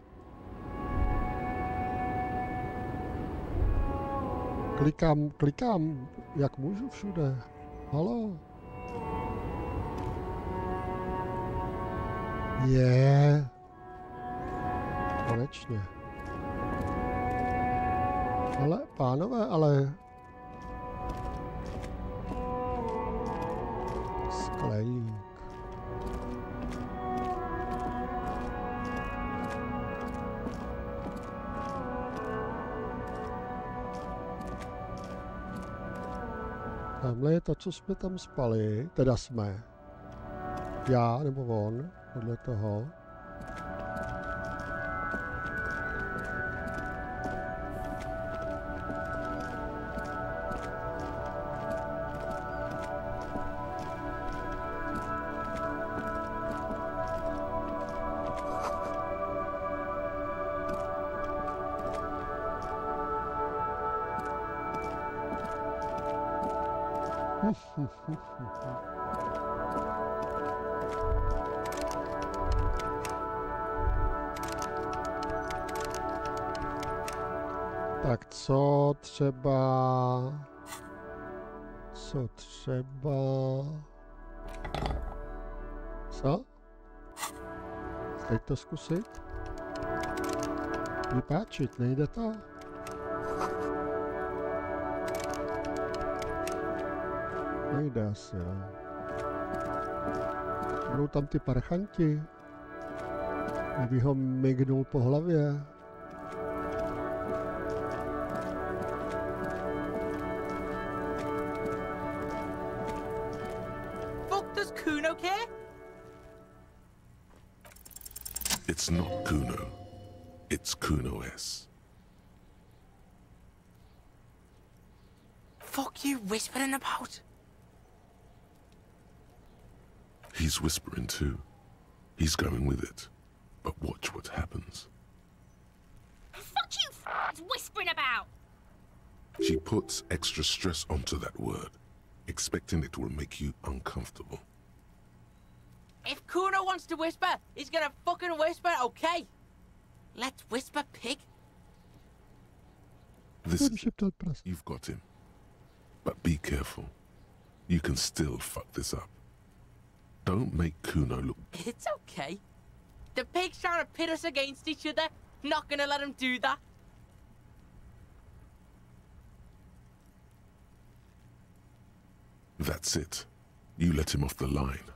Klikám, jak můžu všude. Haló. Je. Konečně. Ale, pánové, ale... Skleník. Tamhle je to, co jsme tam spali. Teda jsme. Já nebo on, podle toho. Tak co třeba... Co? Teď to zkusit? Vypáčit, nejde to? Nejde asi, no. Budou tam ty parchanti. Kdyby ho mignul po hlavě.
Fuck does Kuno care?
It's not Kuno. It's Kuno S.
Fuck you whispering about?
He's whispering too. He's going with it. But watch what happens.
Fuck you whispering about!
She puts extra stress onto that word, expecting it will make you uncomfortable.
If Kuno wants to whisper, he's gonna fucking whisper, okay? Let's whisper, pig.
This you've got him. But be careful. You can still fuck this up. Don't make Kuno look...
It's okay. The pig's trying to pit us against each other. Not gonna let him do that.
That's it. You let him off the line.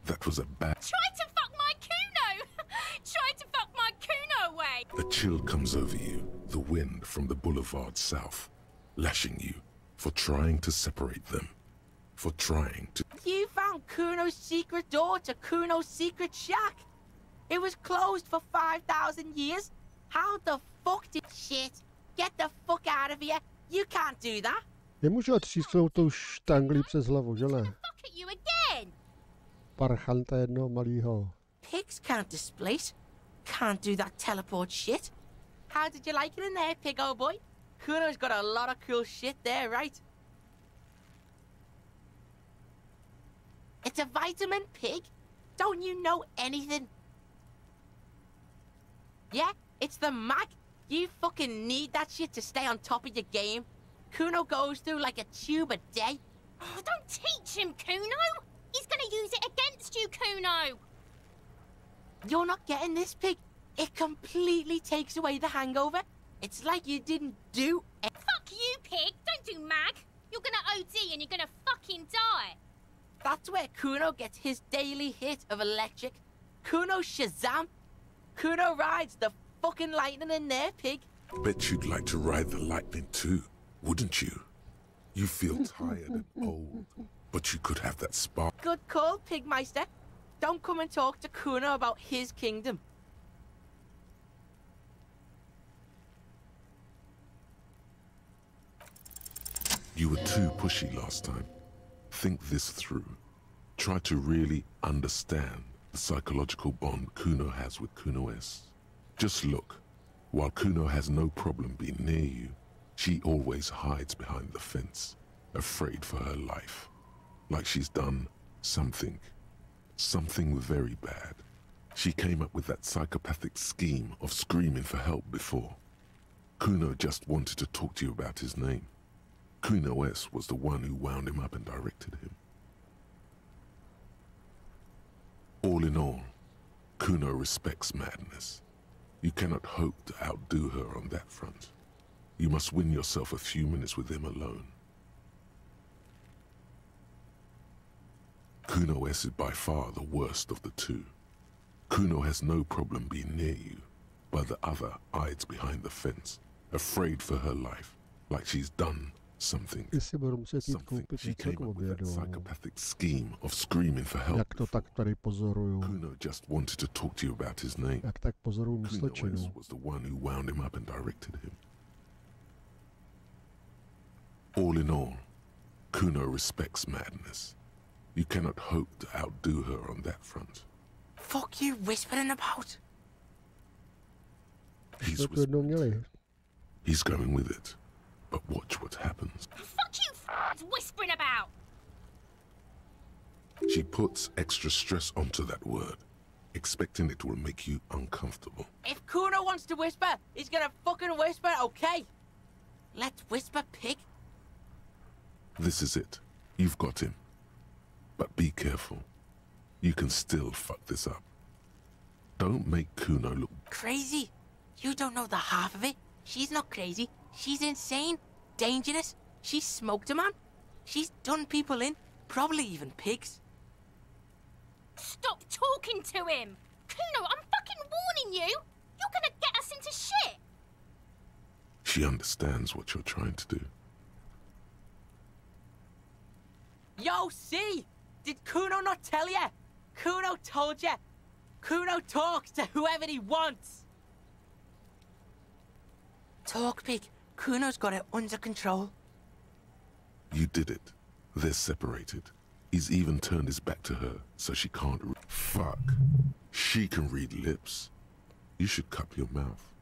That was a bad...
Try to fuck my Kuno! Try to fuck my Kuno away!
A chill comes over you, the wind from the boulevard south, lashing you for trying to separate them. For trying to...
You found Kuno's secret door to Kuno's secret shack. It was closed for 5,000 years. How the fuck did... Shit. Get the fuck out of here. You can't do that.
Nemůžu otřísknout tou štanglí přes hlavu, že ne?
Fuck at you again!
Parchanta jednoho malýho.
Pigs can't displace. Can't do that teleport shit. How did you like it in there, pig old boy? Kuno's got a lot of cool shit there, right? It's a vitamin, pig. Don't you know anything? Yeah, it's the mag. You fucking need that shit to stay on top of your game. Kuno goes through like a tube a day.
Oh, don't teach him, Kuno! He's gonna use it against you, Kuno!
You're not getting this, pig. It completely takes away the hangover. It's like you didn't do it.
Fuck you, pig! Don't do mag! You're gonna OD and you're gonna fucking die!
That's where Kuno gets his daily hit of electric. Kuno Shazam. Kuno rides the fucking lightning in there, pig.
Bet you'd like to ride the lightning too, wouldn't you? You feel tired and old, but you could have that spark.
Good call, Pigmeister. Don't come and talk to Kuno about his kingdom.
You were too pushy last time. Think this through. Try to really understand the psychological bond Kuno has with Kuno S. Just look. While Kuno has no problem being near you, she always hides behind the fence, afraid for her life. Like she's done something very bad. She came up with that psychopathic scheme of screaming for help before. Kuno just wanted to talk to you about his name. Kuno S was the one who wound him up and directed him. All in all, Kuno respects madness. You cannot hope to outdo her on that front. You must win yourself a few minutes with him alone. Kuno S is by far the worst of the two. Kuno has no problem being near you, but the other hides behind the fence, afraid for her life, like she's done something.
Jestli budu muset jít
Something.
koupit
She
něco
came
k
up with that
obědu.
psychopathic scheme of screaming for help.
Jak to tak tady pozoruju.
Kuno just wanted to talk to you about his name.
Jak tak pozoruju
Kuno
myslečinu.
was the one who wound him up and directed him. All in all, Kuno respects madness. You cannot hope to outdo her on that front.
Fuck you whispering about?
He's
Jsme to jednou
whispered.
měli.
He's going with it. But watch what happens.
Fuck you whispering about!
She puts extra stress onto that word, expecting it will make you uncomfortable.
If Kuno wants to whisper, he's gonna fucking whisper, okay? Let's whisper, pig.
This is it. You've got him. But be careful. You can still fuck this up. Don't make Kuno look...
Crazy? You don't know the half of it. She's not crazy. She's insane, dangerous. She's smoked a man. She's done people in, probably even pigs.
Stop talking to him! Kuno, I'm fucking warning you! You're gonna get us into shit!
She understands what you're trying to do.
Yo, see? Did Kuno not tell ya? Kuno told ya. Kuno talks to whoever he wants. Talk, pig. Kuno's got it under control.
You did it. They're separated. He's even turned his back to her, so she can't... Fuck. She can read lips. You should cup your mouth.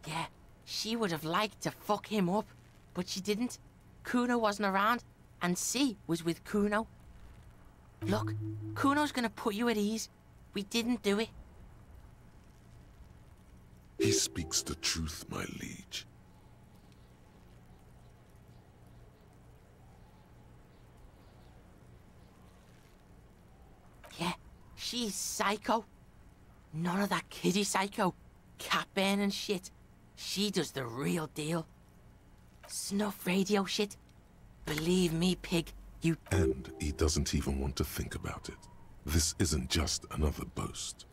Yeah, she would have liked to fuck him up, but she didn't. Kuno wasn't around, and C was with Kuno. Look, Kuno's gonna put you at ease. We didn't do it.
He speaks the truth, my liege.
Yeah, she's psycho. None of that kiddie psycho. Cat burning shit. She does the real deal. Snuff radio shit. Believe me, pig, you...
And he doesn't even want to think about it. This isn't just another boast.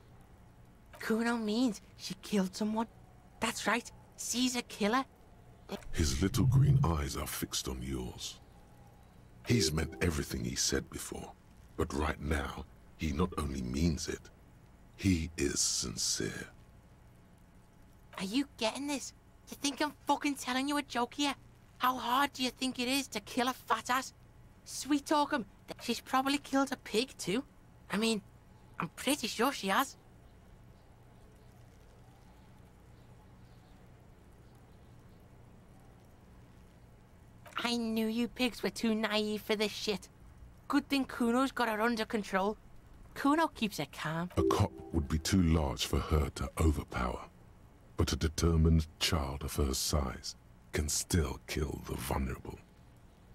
Kuno means she killed someone. That's right, C's a killer.
His little green eyes are fixed on yours. He's meant everything he said before, but right now, he not only means it, he is sincere.
Are you getting this? You think I'm fucking telling you a joke here? How hard do you think it is to kill a fat ass? Sweet talk him. She's probably killed a pig too. I mean, I'm pretty sure she has. I knew you pigs were too naive for this shit. Good thing Kuno's got her under control. Kuno keeps her calm.
A cop would be too large for her to overpower, but a determined child of her size can still kill the vulnerable,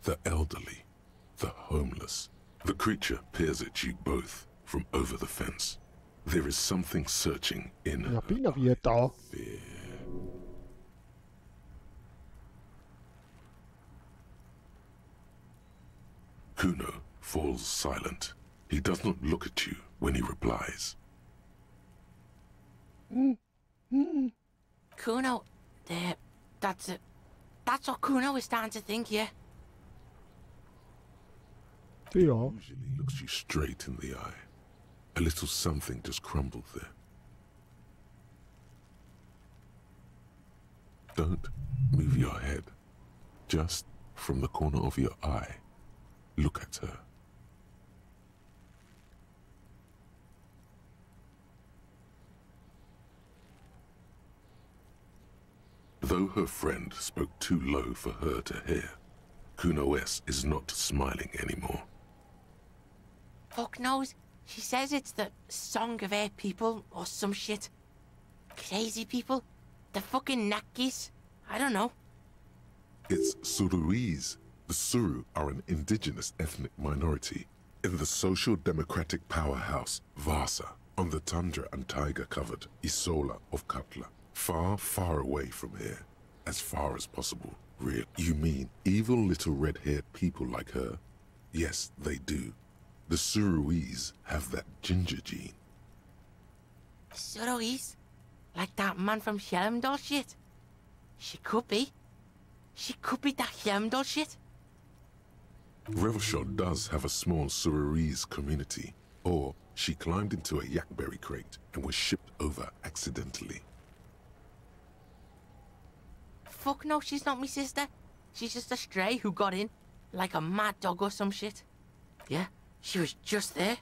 the elderly, the homeless. The creature peers at you both from over the fence. There is something searching in her
Napínavý je to.
fear. Kuno falls silent. He does not look at you when he replies.
Kuno, that's it. That's what Kuno is starting to think, yeah.
Ty jo.
Usually looks you straight in the eye. A little something just crumbled there. Don't move your head. Just from the corner of your eye, look at her. Though her friend spoke too low for her to hear, Kuno S is not smiling anymore.
Fuck knows. She says it's the song of her people or some shit. Crazy people. The fucking Nakis. I don't know.
It's Suruese. The Suru are an indigenous ethnic minority in the social democratic powerhouse Vasa on the tundra and taiga-covered Isola of Katla. Far, far away from here. As far as possible. Real. You mean evil little red-haired people like her? Yes, they do. The Suruese have that ginger gene.
Suruese? Like that man from Helmdall shit? She could be. She could be that Helmdall shit.
Revelshot does have a small Suruese community. Or she climbed into a yakberry crate and was shipped over accidentally.
Fuck no, she's not my sister. She's just a stray who got in, like a mad dog or some shit. Yeah, she was just there.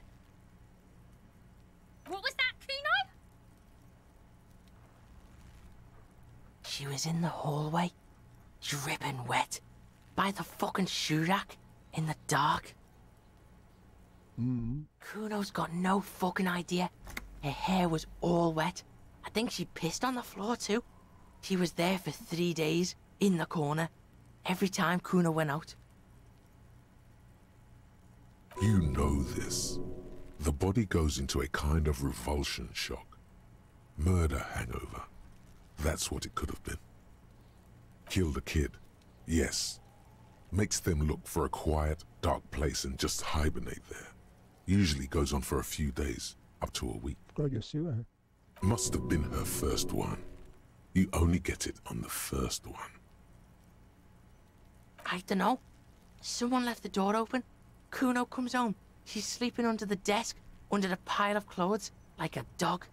What was that, Kuno?
She was in the hallway, dripping wet, by the fucking shoe rack, in the dark. Kuno's got no fucking idea. Her hair was all wet. I think she pissed on the floor too. She was there for 3 days, in the corner, every time Kuno went out.
You know this. The body goes into a kind of revulsion shock. Murder hangover. That's what it could have been. Killed a kid. Yes. Makes them look for a quiet, dark place and just hibernate there. Usually goes on for a few days, up to a week. Must have been her first one. You only get it on the first one.
I don't know. Someone left the door open. Kuno comes home. She's sleeping under the desk, under the pile of clothes, like a dog.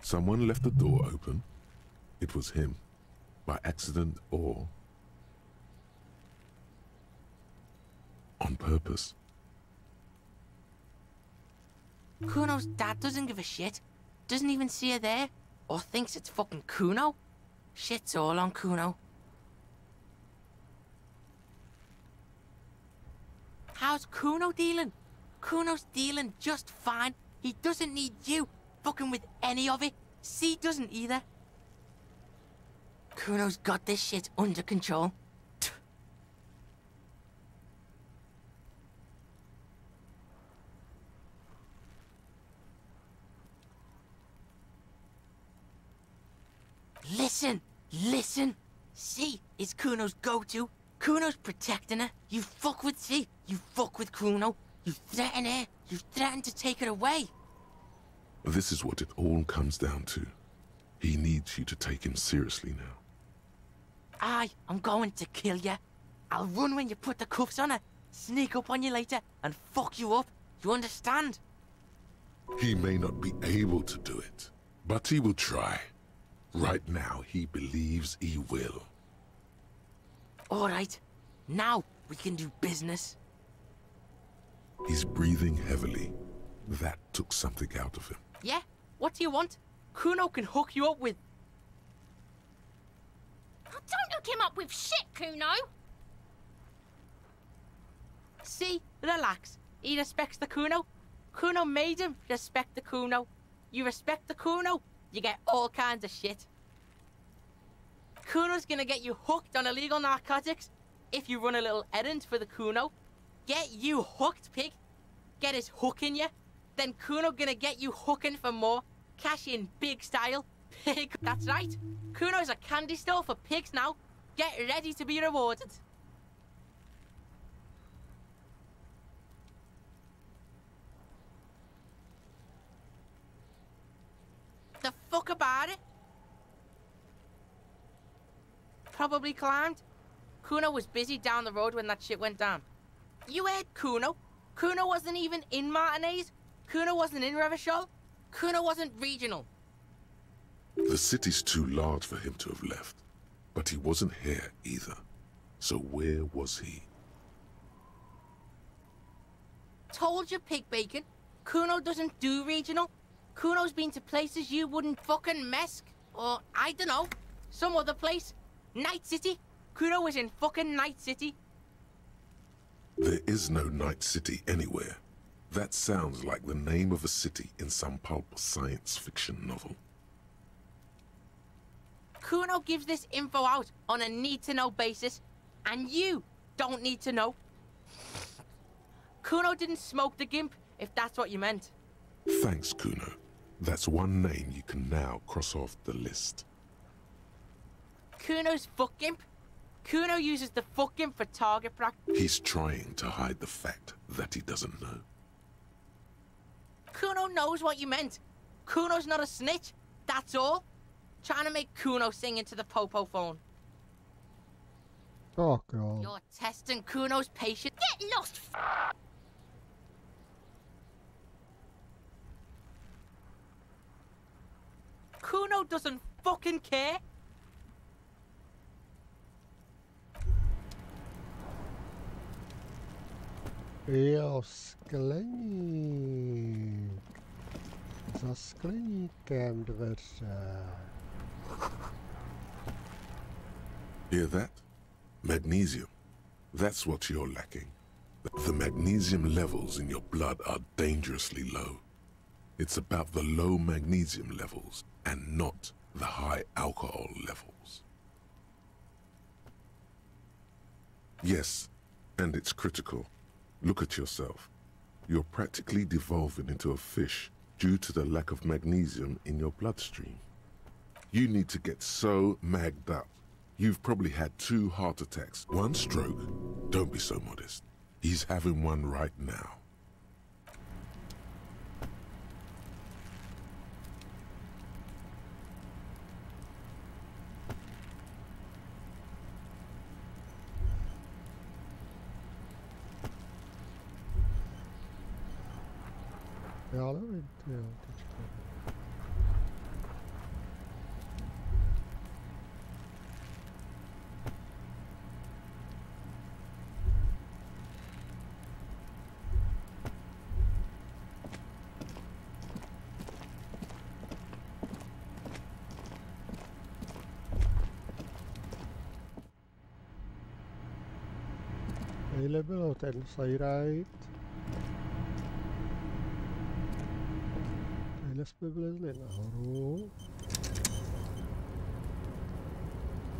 Someone left the door open. It was him. By accident or on purpose.
Kuno's dad doesn't give a shit. Doesn't even see her there. Or thinks it's fucking Kuno. Shit's all on Kuno. How's Kuno dealing? Kuno's dealing just fine. He doesn't need you fucking with any of it. C doesn't either. Kuno's got this shit under control. Listen, listen. C is Kuno's go-to. Kuno's protecting her. You fuck with C, you fuck with Kuno. You threaten her, you threaten to take her away.
This is what it all comes down to. He needs you to take him seriously now.
I'm going to kill you. I'll run when you put the cuffs on her, sneak up on you later, and fuck you up. You understand?
He may not be able to do it, but he will try. Right now, he believes he will.
All right. Now we can do business.
He's breathing heavily. That took something out of him.
Yeah? What do you want? Kuno can hook you up with...
Oh, don't hook him up with shit, Kuno.
See? Relax. He respects the Kuno. Kuno made him respect the Kuno. You respect the Kuno, you get all kinds of shit. Kuno's gonna get you hooked on illegal narcotics if you run a little errand for the Kuno. Get you hooked, pig. Get his hook in you. Then Kuno gonna get you hooking for more. Cash in big style. Pig. That's right. Kuno's a candy store for pigs now. Get ready to be rewarded. The fuck about it? Probably climbed. Kuno was busy down the road when that shit went down. You heard Kuno. Kuno wasn't even in Martinez. Kuno wasn't in Revachol. Kuno wasn't regional.
The city's too large for him to have left. But he wasn't here either. So where was he?
Told you, pig bacon. Kuno doesn't do regional. Kuno's been to places you wouldn't fucking mess. Or, I don't know, some other place. Night City. Kuno was in fucking Night City.
There is no Night City anywhere. That sounds like the name of a city in some pulp science fiction novel.
Kuno gives this info out on a need-to-know basis, and you don't need to know. Kuno didn't smoke the gimp, if that's what you meant.
Thanks, Kuno. That's one name you can now cross off the list.
Kuno's fuck imp. Kuno uses the fuck imp for target practice.
He's trying to hide the fact that he doesn't know.
Kuno knows what you meant. Kuno's not a snitch. That's all. Trying to make Kuno sing into the popo phone.
Oh, God.
You're testing Kuno's patience.
Get lost!
Kuno doesn't fucking care.
Jo, skleník. Za skleníkem dveře.
Hear that? Magnesium. That's what you're lacking. The magnesium levels in your blood are dangerously low. It's about the low magnesium levels and not the high alcohol levels. Yes, and it's critical. Look at yourself. You're practically devolving into a fish due to the lack of magnesium in your bloodstream. You need to get so magged up. You've probably had 2 heart attacks, 1 stroke. Don't be so modest. He's having one right now.
Já nevím, jo, teďka. Nejle bylo ten sajrajt. Tadyhle jsme vylezli nahoru.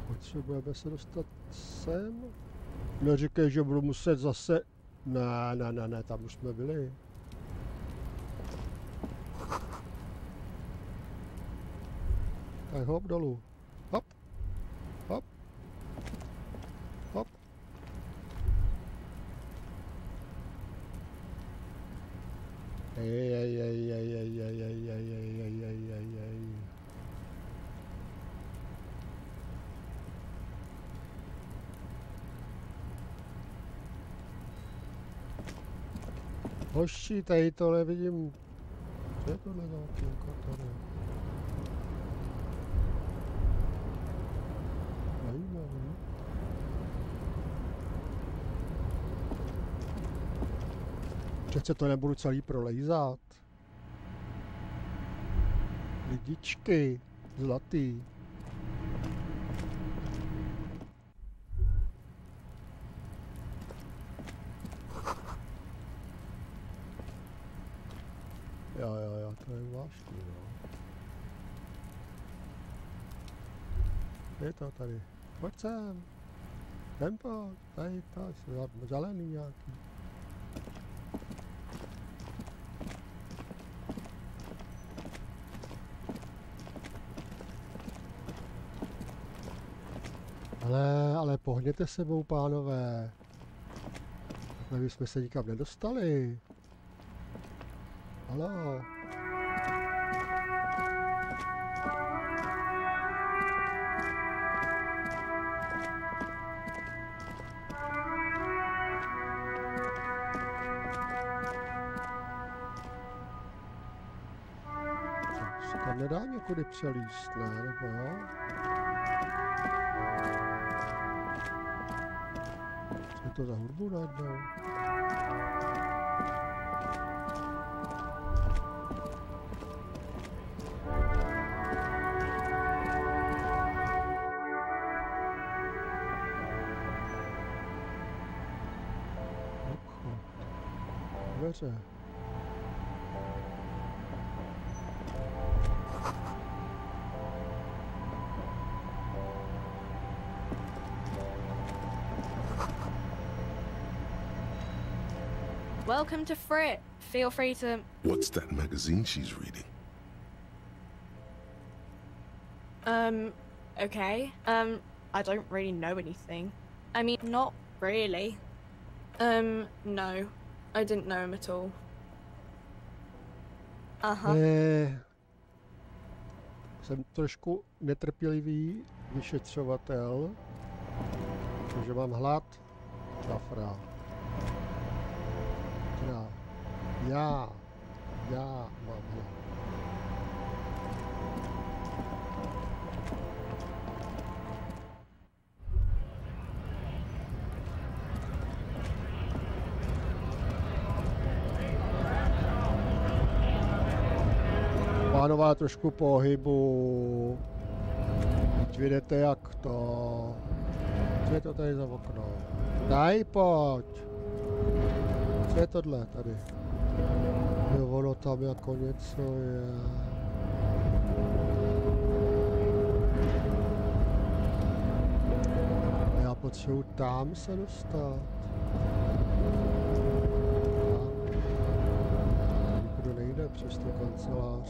Potřebujeme se dostat sem. Neříkej, že budu muset zase... Ne, tam už jsme byli. Tak hop dolů. Hop. Hop. Hop. Hoši, tady tohle vidím. Co je tohle za okénko tady? Zajímavý. Přece to nebudu celý prolejzat. Lidičky, zlatý. Jo, to je zvláštní, no. Je to tady. Pojď sem. Tempo, tady to, zelený nějaký. Ale pohněte sebou, pánové. Takhle bychom se nikam nedostali. Haló. Se tam nedá někudy přelíst, ne? Nebo jo? Co je to za hudbu najednou? Dveře.
Welcome to Frit. Feel free to...
What's that magazine she's reading?
Okay. I don't really know anything. I mean, not really. No. I didn't know him at all. Aha.
Jsem trošku netrpělivý vyšetřovatel, protože mám hlad. Šafra. Já mám hlad. Pánové, trošku pohybu. Teď vidíte, jak to. Co je to tady za okno? Daj, pojď. Co je tohle tady? Jo, ono tam jako něco je. Já potřebuji tam se dostat. Nikdo nejde přes tu kancelář.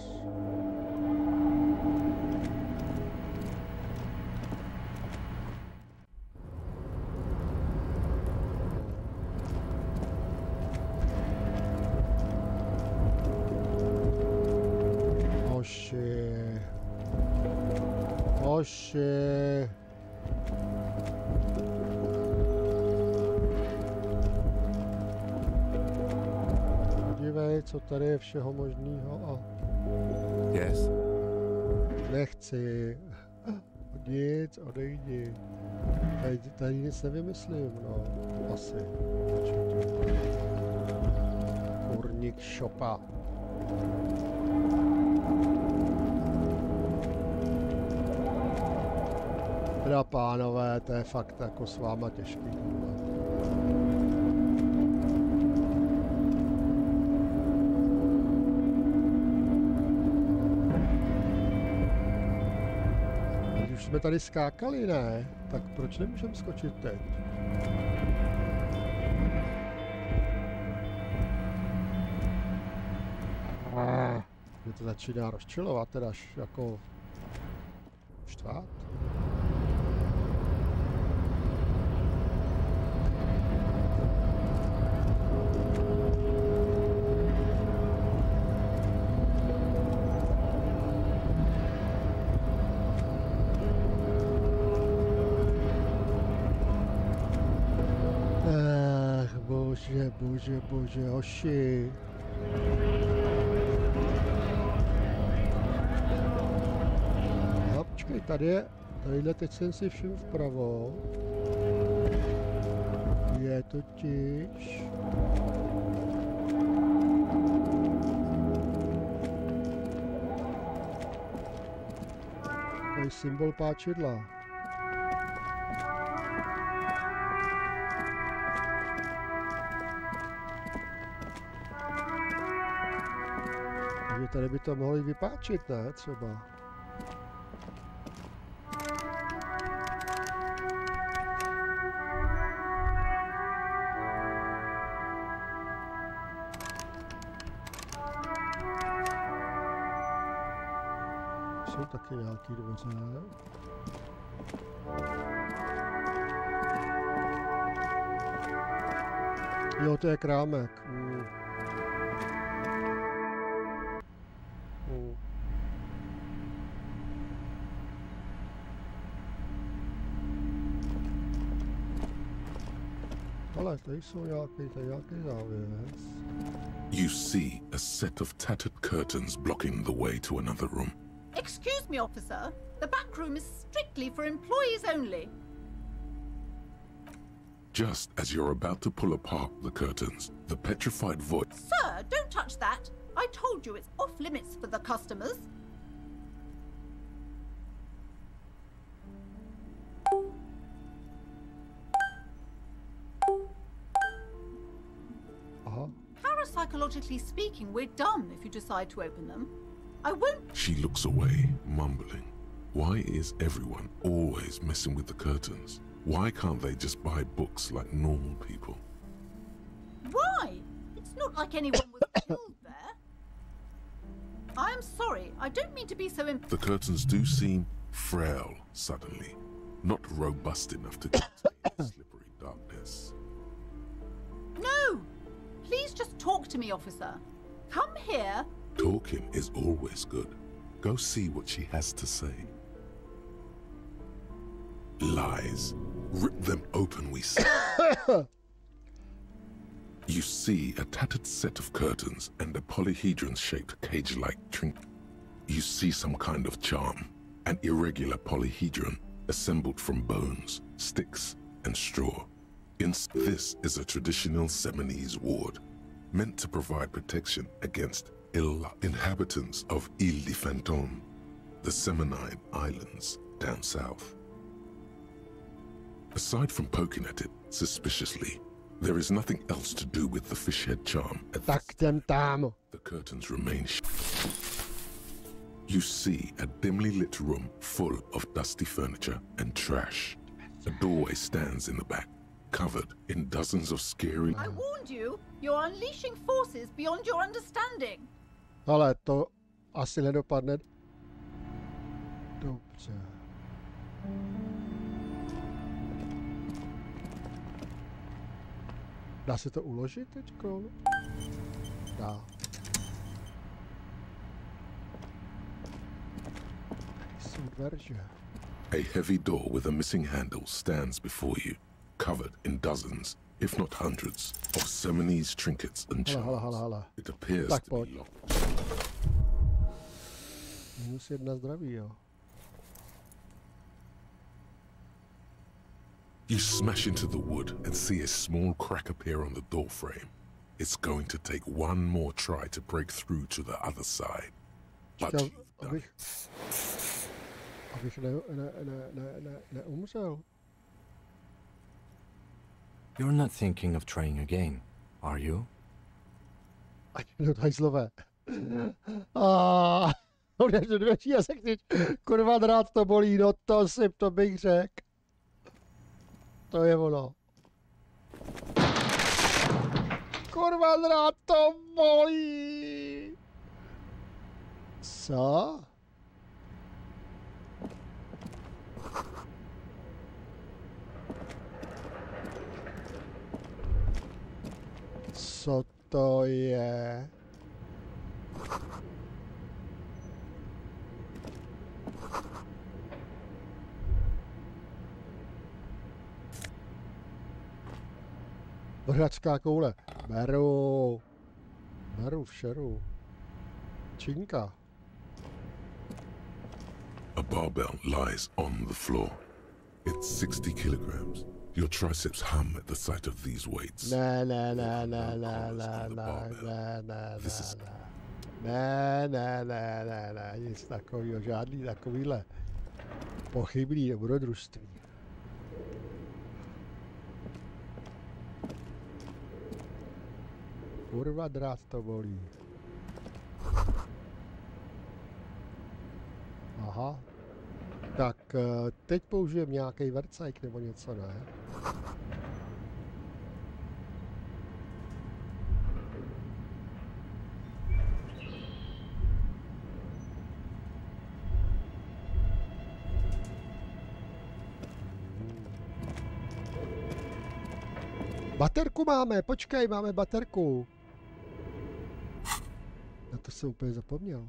Oši. Podívej, co tady je všeho možného a...
Yes?
Nechci. Nic, odejdi. Tady nic nevymyslím, no. Asi. Kurník šopa. Teda pánové, to je fakt jako s váma těžký. Když už jsme tady skákali, ne? Tak proč nemůžeme skočit teď? Mě to začíná rozčilovat, teda jako štvát. Bože, hoši. No, počkej, tadyhle teď jsem si všim vpravo. Je totiž... Tady symbol páčidla. Tady by to mohli vypáčit, ne? Třeba. Jsou taky nějaký dvoře. Jo, to je krámek. Tady jsou nějaký závěs.
You see a set of tattered curtains blocking the way to another room.
Excuse me, officer. The back room is strictly for employees only.
Just as you're about to pull apart the curtains, the petrified voice...
Sir, don't touch that. I told you it's off limits for the customers. Parapsychologically speaking, we're done if you decide to open them. I won't...
She looks away, mumbling. Why is everyone always messing with the curtains? Why can't they just buy books like normal people?
Why? It's not like anyone was killed there. I'm sorry, I don't mean to be so
The curtains do seem frail suddenly, not robust enough to get to slippery darkness.
No! Please just talk to me, officer. Come here.
Talking is always good. Go see what she has to say. Lies. Rip them open, we say. You see a tattered set of curtains and a polyhedron-shaped cage-like trinket. You see some kind of charm, an irregular polyhedron assembled from bones, sticks, and straw. This is a traditional Seminese ward, meant to provide protection against ill inhabitants of Ile de Fantôme, the Seminine Islands down south. Aside from poking at it suspiciously, there is nothing else to do with the fishhead charm. The curtains remain You see a dimly lit room full of dusty furniture and trash. A doorway stands in the back, covered in dozens of scary...
I warned you, you're unleashing forces beyond your understanding.
Ale to asi nedopadne. Dobře. Dá se to uložit teďko? Dá. Jsou dveře.
A heavy door with a missing handle stands before you, covered in dozens, if not hundreds, of Seminese trinkets and charms. It appears
tak
to
pojď.
be locked.
Minus 1 zdraví, jo.
You smash into the wood and see a small crack appear on the door frame. It's going to take one more try to break through to the other side. But you've done it.
Abych neumřel.
You're not thinking of trying again, are you?
Ať mi to hajzlové. Odevřu dveří a se chceš, kurva drát to bolí, no to bych řekl. To je ono. Kurva drát to bolí. Co? Co to je? Vrhačská koule. Beru. Beru všeru. Činka.
A barbell lies on the floor. It's 60 kilograms. Your triceps hum at the sight of these weights.
Ne. Nic takovýho, žádný takovýhle pochybný dobrodružství. Kurva drát to bolí. Aha. Tak teď použijem nějaký vercajk nebo něco, ne? Baterku máme, počkej, máme baterku. Na to jsem úplně zapomněl.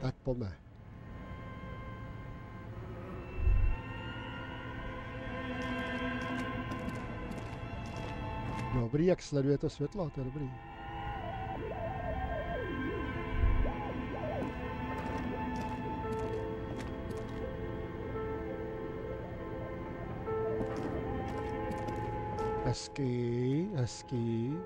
Tak pojďme. Dobrý, jak sleduje to světlo, to je dobrý. Hezký, hezký.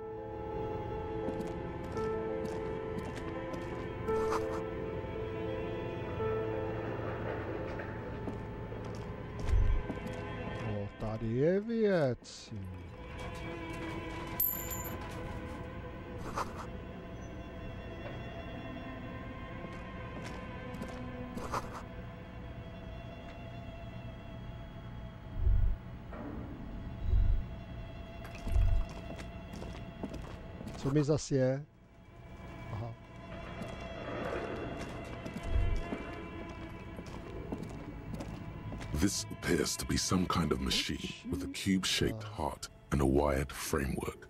Tady je věc. Co mi zas je? Aha.
This appears to be some kind of machine with a cube-shaped heart and a wired framework.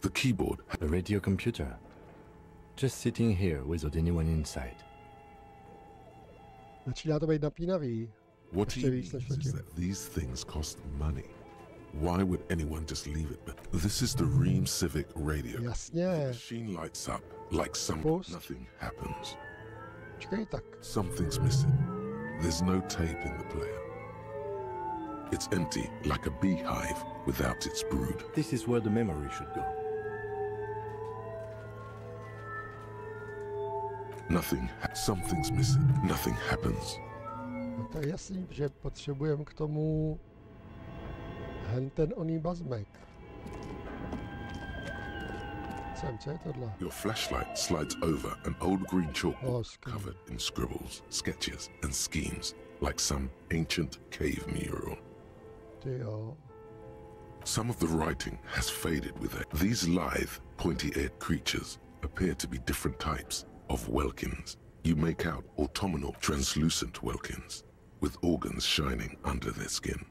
The keyboard...
A radio computer. Just sitting here without anyone inside.
Začíná to být napínavý.
What he means is that these things cost money. Why would anyone just leave it? But this is the Ream Civic radio.
Jasně.
The machine lights up like nothing happens.
Počkej tak.
Something's missing. There's no tape in the player. It's empty, like a beehive without its brood.
This is where the memory should go.
Something's missing. Nothing happens.
No to je jasný, že potřebujeme k tomu ten oný bazmek. Co je tohle?
Your flashlight slides over an old green chalkboard covered in scribbles, sketches and schemes, like some ancient cave mural.
Tyjo.
Some of the writing has faded with it. These lithe, pointy-eared creatures appear to be different types of Welkins. You make out autumnal, translucent Welkins, with organs shining under their skin,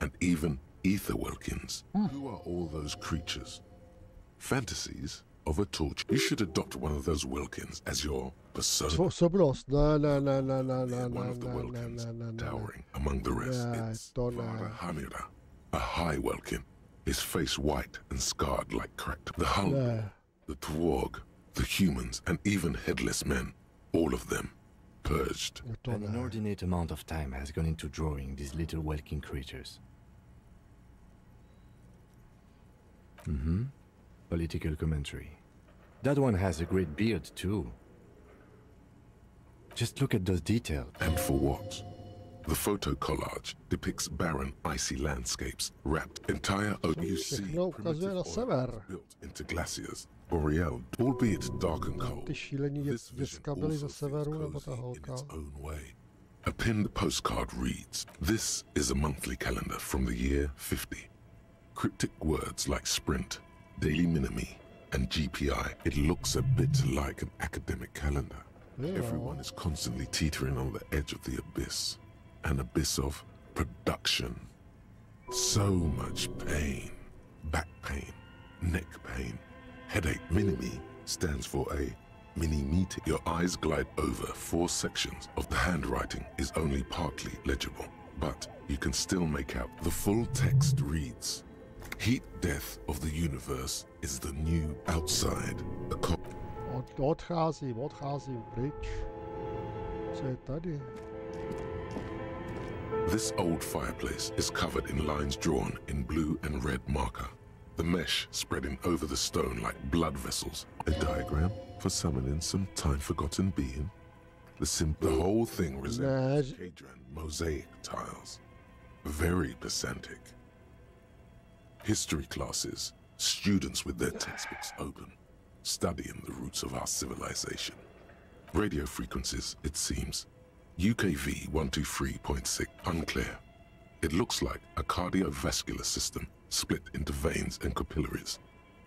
and even ether Welkins. Who are all those creatures? Fantasies of a torch. You should adopt one of those Welkins as your persona.
Osobnost. No.
One of the Welkins, towering among the rest. It's Vara Hamira, a high Welkin, his face white and scarred like cracked. The Hulk, the Twarg, the humans, and even headless men, all of them purged.
An inordinate amount of time has gone into drawing these little Welkin creatures. Political commentary. That one has a great beard too. Just look at those details.
And for what? The photo collage depicts barren, icy landscapes wrapped entire you see primitive oil built into glaciers, boreal, albeit dark and cold. This vision also feels cozy in its own way. A pinned postcard reads, "This is a monthly calendar from the year 50. Cryptic words like sprint, daily minimi, and GPI. It looks a bit like an academic calendar. Everyone is constantly teetering on the edge of the abyss. An abyss of production. So much pain. Back pain, neck pain, headache. Minimi stands for a mini-meeting. Your eyes glide over 4 sections of the handwriting is only partly legible, but you can still make out. The full text reads, "Heat death of the universe is the new outside."
Odcházím pryč. Co je tady?
This old fireplace is covered in lines drawn in blue and red marker, the mesh spreading over the stone like blood vessels. A diagram for summoning some time-forgotten being. The whole thing resembles Hadron mosaic tiles. Very pedantic. History classes, students with their textbooks open, studying the roots of our civilization. Radio frequencies, it seems. UKV 123.6, unclear. It looks like a cardiovascular system split into veins and capillaries.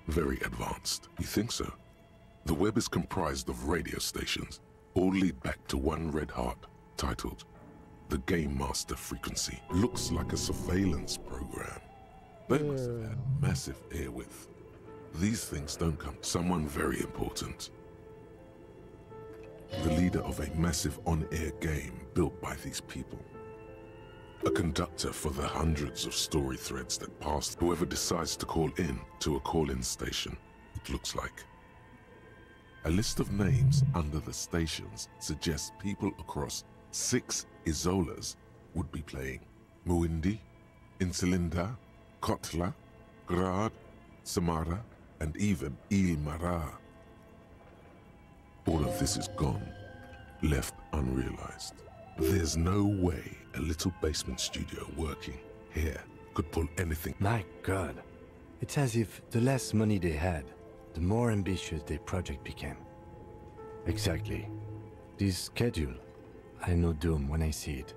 Very advanced. You think so? The web is comprised of radio stations, all lead back to one red heart, titled The Game Master Frequency. Looks like a surveillance program. They must have had massive air width. These things don't come. Someone very important. The leader of a massive on-air game built by these people. A conductor for the hundreds of story threads that pass whoever decides to call in to a call-in station, it looks like. A list of names under the stations suggests people across 6 Isolas would be playing. Muindi, Insulinda, Kotla, Grad, Samara, and even Ilmara. All of this is gone, left unrealized. There's no way a little basement studio working here could pull anything.
My God, it's as if the less money they had, the more ambitious their project became. Exactly. This schedule, I know doom when I see it.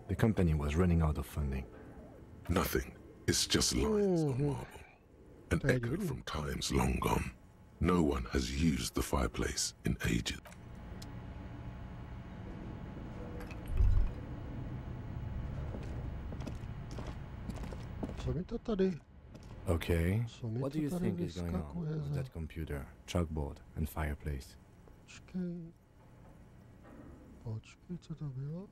The company was running out of funding.
Nothing. It's just lines on marble. An echo from times long gone. No one has used the fireplace in ages.
Co mi to tady?
Okay.
Co mi
What do
to
you
tady
think is going on
vyskakuje
with
za...
that computer, chalkboard, and fireplace?
Počkej. Počkej, co to bylo?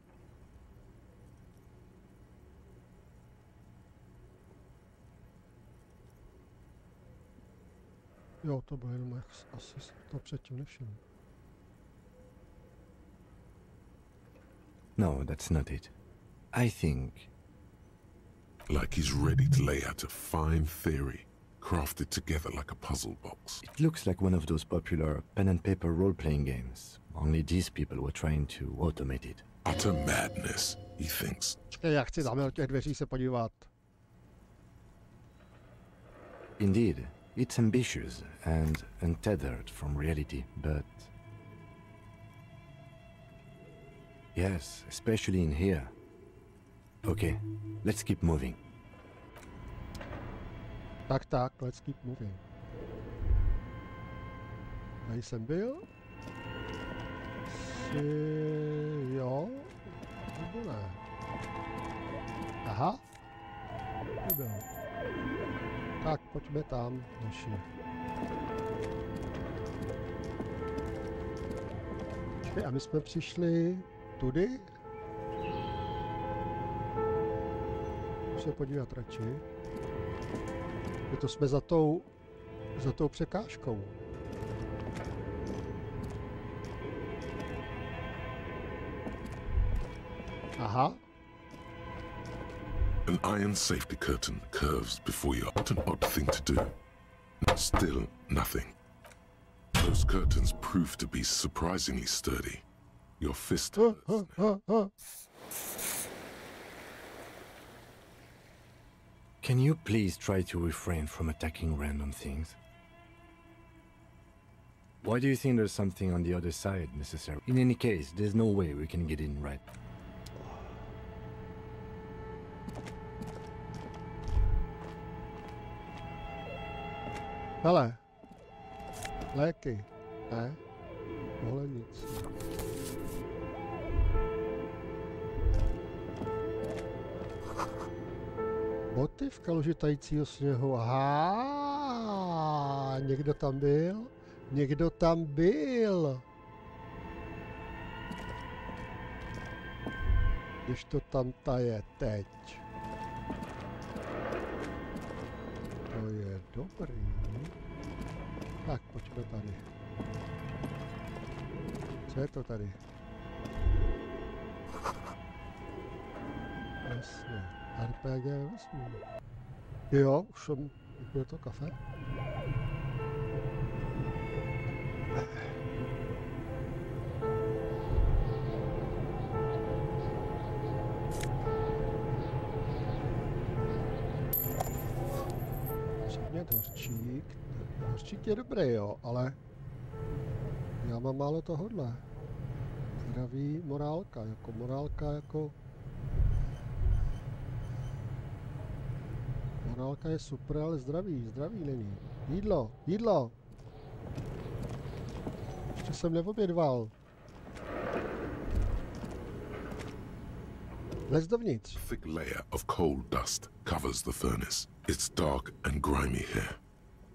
Jo, to bylo jenom, jak asi to předtím nevšiml.
No, that's not it. I think...
Like he's ready to lay out a fine theory, crafted together like a puzzle box.
It looks like one of those popular pen and paper role-playing games. Only these people were trying to automate it.
Utter madness, he thinks.
Počkej, já chci tam do těch dveří se podívat.
Indeed, it's ambitious and untethered from reality, but... Yes, especially in here. Okay, let's keep moving.
Tak, let's keep moving. Tady jsem byl? Jo? Nebo ne? Aha. Nebyl. Tak, pojďme tam, naši. Počkej, a my jsme přišli tudy? Můžu se podívat radši. Je to jsme za tou překážkou. Aha.
An iron safety curtain curves before you. What an odd thing to do. Still nothing. Those curtains prove to be surprisingly sturdy. Your fist hurts.
Can you please try to refrain from attacking random things? Why do you think there's something on the other side necessary? In any case, there's no way we can get in right.
Hele. Léky. Ne? Tohle nic. Boty v kaluži tajícího sněhu. Aha, někdo tam byl? Někdo tam byl. Když to tam taje teď. To je dobrý. Tak, pojďme tady. Co je to tady? Jasně. RPG vesmír. Jo, už jsem vypil to kafe. Předmět hořčík. Hořčík je dobrý, jo, ale já mám málo tohodle. Zdraví, morálka, jako morálka je super, ale zdraví není. Jídlo! Ještě jsem neobědval. Lez dovnitř.
A thick layer of coal dust covers the furnace. It's dark and grimy here.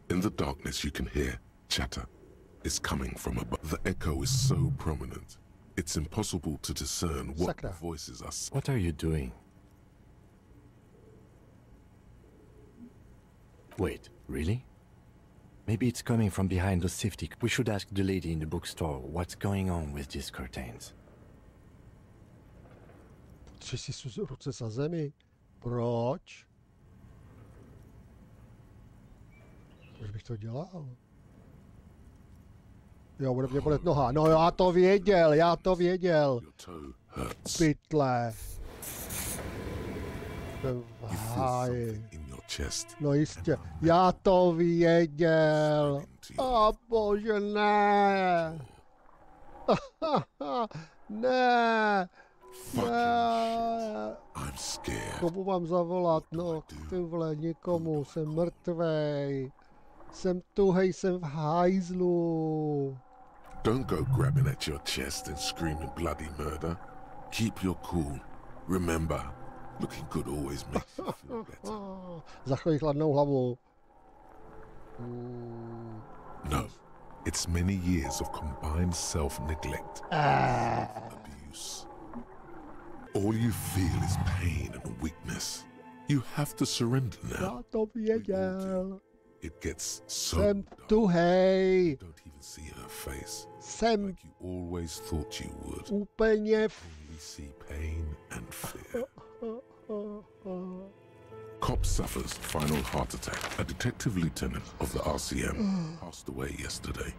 In the darkness you can hear chatter. It's coming from above. The echo is so prominent, it's impossible to discern what the voices are.
What are you doing? Wait, really? Maybe it's coming from behind the safety. We should ask the lady in the bookstore what's going on with these curtains.
Tři si ruce za zemi. Proč? Proč bych to dělal? Jo, bude mě bolet noha. No já to věděl. Pytle. Jsem v háji. No jistě. Já to věděl. A bože, ne. Ne. Komu mám zavolat? No, ty vole, nikomu. Jsem mrtvej. Jsem tuhej, jsem v hajzlu.
Don't go grabbing at your chest and screaming bloody murder. Keep your cool. Remember, Looking good always makes you feel better.
Zachovej chladnou hlavu.
No, it's many years of combined self-neglect and abuse. All you feel is pain and weakness. You have to surrender now.
Já to věděl.
It gets so
Jsem
dark.
tuhej.
You don't even see her face.
Jsem
Like you always thought you would.
úplně
Only see pain and fear. Cop suffers final heart attack. A detective lieutenant of the RCM passed away yesterday.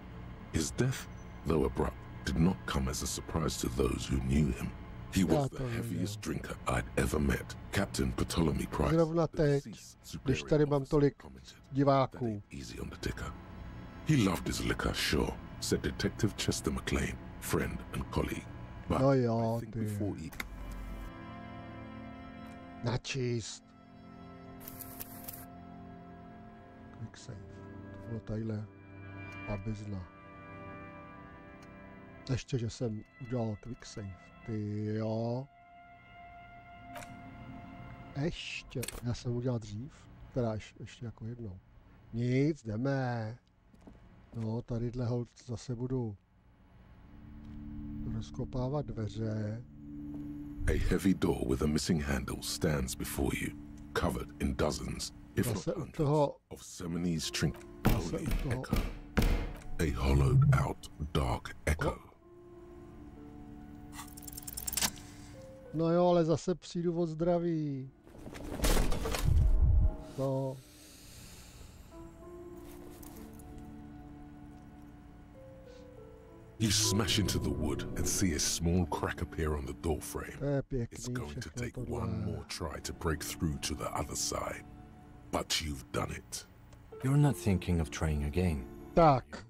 His death, though abrupt, did not come as a surprise to those who knew him. He was the heaviest drinker I'd ever met. Captain Ptolemy Price.
Zrovna teď, když tady mám tolik diváků.
Easy on the ticker. He loved his liquor, sure, said Detective Chester McLean, friend and colleague. But
No jo,
I think
ty.
before he...
Načíst. Quick save. To bylo tadyhle abizna. Ještě, že jsem udělal quick save. Ty jo. Ještě. Já jsem udělal dřív. Teda ještě jako jednou. Nic, jdeme. No, tadyhle holt zase budu rozkopávat dveře.
A heavy door with a missing handle stands before you, covered in dozens, if not hundreds, of Seminese holy echo. A hollowed out dark echo.
No jo, ale zase přijdu od zdraví. No.
You smash into the wood and see a small crack appear on the door frame. It's going to take one more try to break through to the other side. But you've done it.
You're not thinking of trying again.
Tak.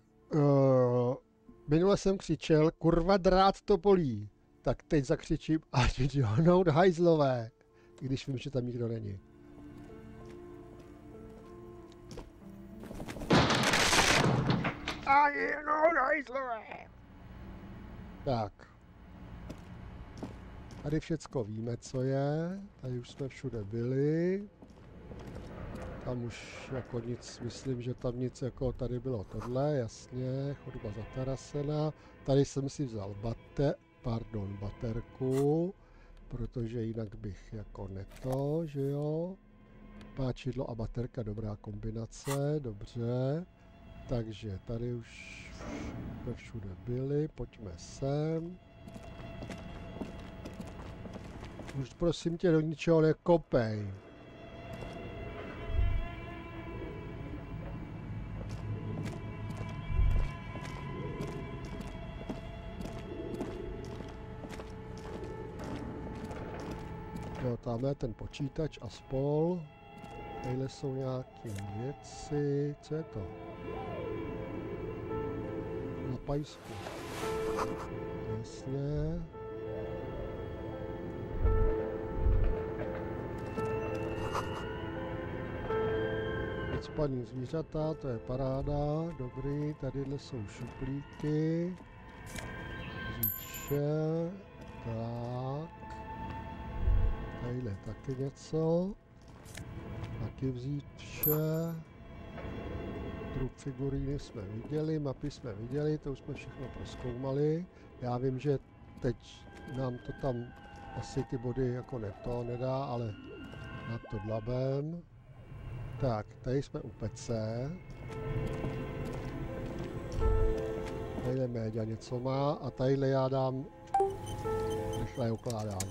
Minule jsem křičel, kurva drát to bolí. Tak teď zakřičím, ať jdi honout hajzlové. I když vím, že tam nikdo není. Ať jdi honout hajzlové. Tak. Tady všecko víme, co je. Tady už jsme všude byli. Tam už jako nic, myslím, že tam nic jako tady bylo tohle, jasně, chodba zatarasena. Tady jsem si vzal baterku, protože jinak bych jako neto, že jo. Páčidlo a baterka, dobrá kombinace, dobře. Takže tady už jsme všude byli, pojďme sem. Už prosím tě do ničeho nekopej. Jo, tamhle ten počítač a spol. Tadyhle jsou nějaké věci. Co je to? Na pajsku. Jasně. Odspaný zvířata, to je paráda. Dobrý, tadyhle jsou šuplíky. Říče. Tak. Tadyhle taky něco. Taky vzít vše. Trup figuríny jsme viděli, mapy jsme viděli, to už jsme všechno prozkoumali. Já vím, že teď nám to tam asi ty body jako nedá, ale nad to dlabem. Tak, tady jsme u pece. Tadyhle média něco má a tadyhle já dám, rychle ukládám.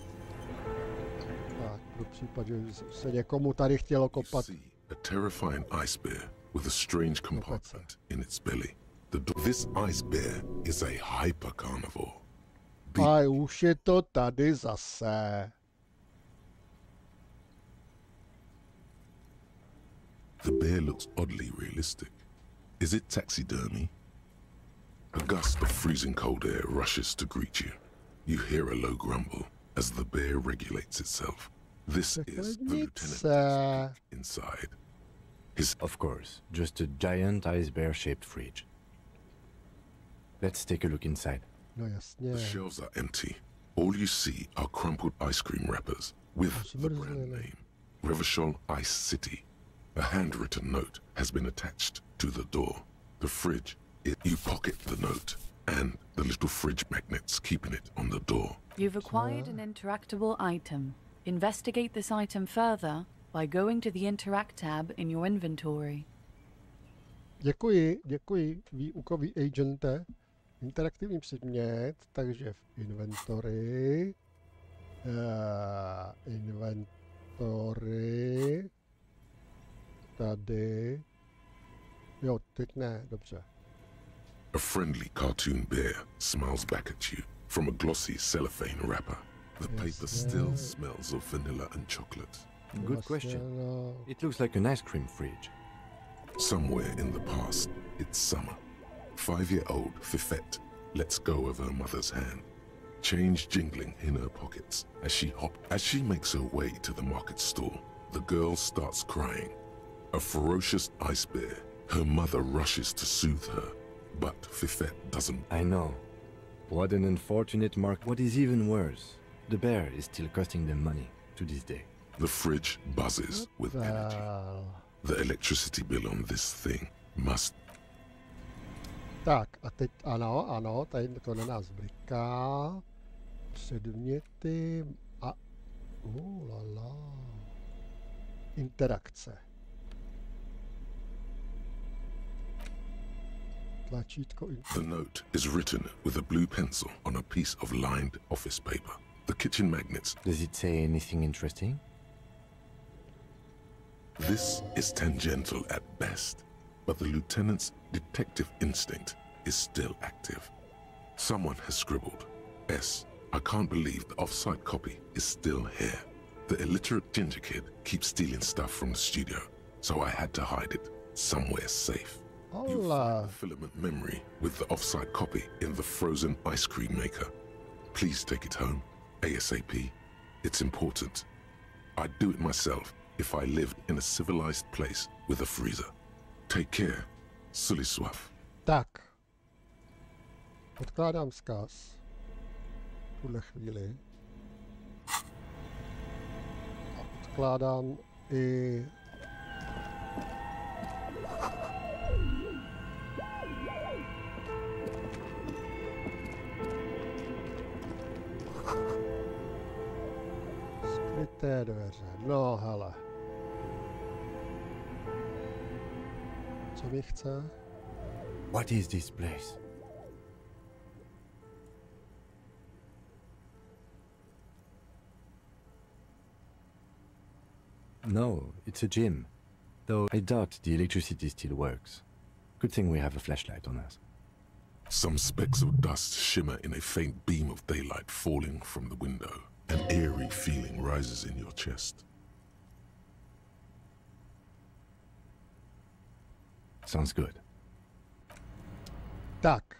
Tak, pro případ, že se někomu tady chtělo kopat.
A terrifying ice bear with a strange compartment in its belly. This ice bear is a hyper carnivore.
A už je to tady zase.
The bear looks oddly realistic. Is it taxidermy? A gust of freezing cold air rushes to greet you. You hear a low grumble as the bear regulates itself. This is the lieutenant inside.
Of course, just a giant ice bear-shaped fridge. Let's take a look inside.
No jasně.
The shelves are empty. All you see are crumpled ice cream wrappers, with the brand name, Revachol Ice City. A handwritten note has been attached to the door. The fridge, you pocket the note, and the little fridge magnets keeping it on the door.
You've acquired an interactable item. Investigate this item further by going to the Interact tab in your inventory.
Děkuji, výukový agente. Interaktivní předmět, takže v inventory. Inventory. Tady. Jo, teď ne, dobře.
A friendly cartoon bear smiles back at you from a glossy cellophane wrapper. The paper still smells of vanilla and chocolate.
Good question. It looks like an ice cream fridge.
Somewhere in the past, it's summer. 5-year-old Fifette lets go of her mother's hand, change jingling in her pockets as she makes her way to the market stall. The girl starts crying. A ferocious ice bear. Her mother rushes to soothe her, but Fifette doesn't.
I know. What an unfortunate mark. What is even worse, the bear is still costing them money to this day.
The fridge buzzes with energy. The electricity bill on this thing must...
Tak, a teď ano, tady to na nás bliká. Předměty a... lala. Interakce. Tlačítko.
The note is written with a blue pencil on a piece of lined office paper. The kitchen magnets.
Does it say anything interesting?
This is tangential at best, but the lieutenant's detective instinct is still active. Someone has scribbled, S. I can't believe the off-site copy is still here. The illiterate ginger kid keeps stealing stuff from the studio, so I had to hide it somewhere safe. You find the filament memory with the off-site copy in the frozen ice cream maker. Please take it home, ASAP. It's important. I'd do it myself if I lived in a civilized place with a freezer. Take care, Suliswaf.
Tak. Odkládám vzkaz. Tuhle chvíli. A odkládám i... skryté dveře. No, hele. Co mi chce?
What is this place? No, it's a gym. Though I doubt the electricity still works. Good thing we have a flashlight on us.
Some specks of dust shimmer in a faint beam of daylight falling from the window. An eerie feeling rises in your chest.
Sounds good.
Tak.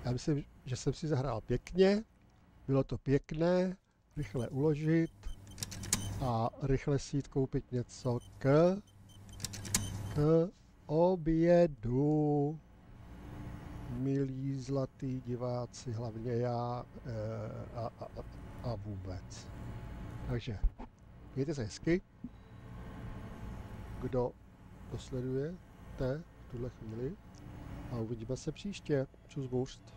Já myslím, že jsem si zahrál pěkně. Bylo to pěkné. Rychle uložit. A rychle si jít koupit něco k obědu. Milí zlatý diváci, hlavně já a vůbec. Takže mějte se hezky. Kdo to sledujete v tuhle chvíli. A uvidíme se příště. Čus bůřt.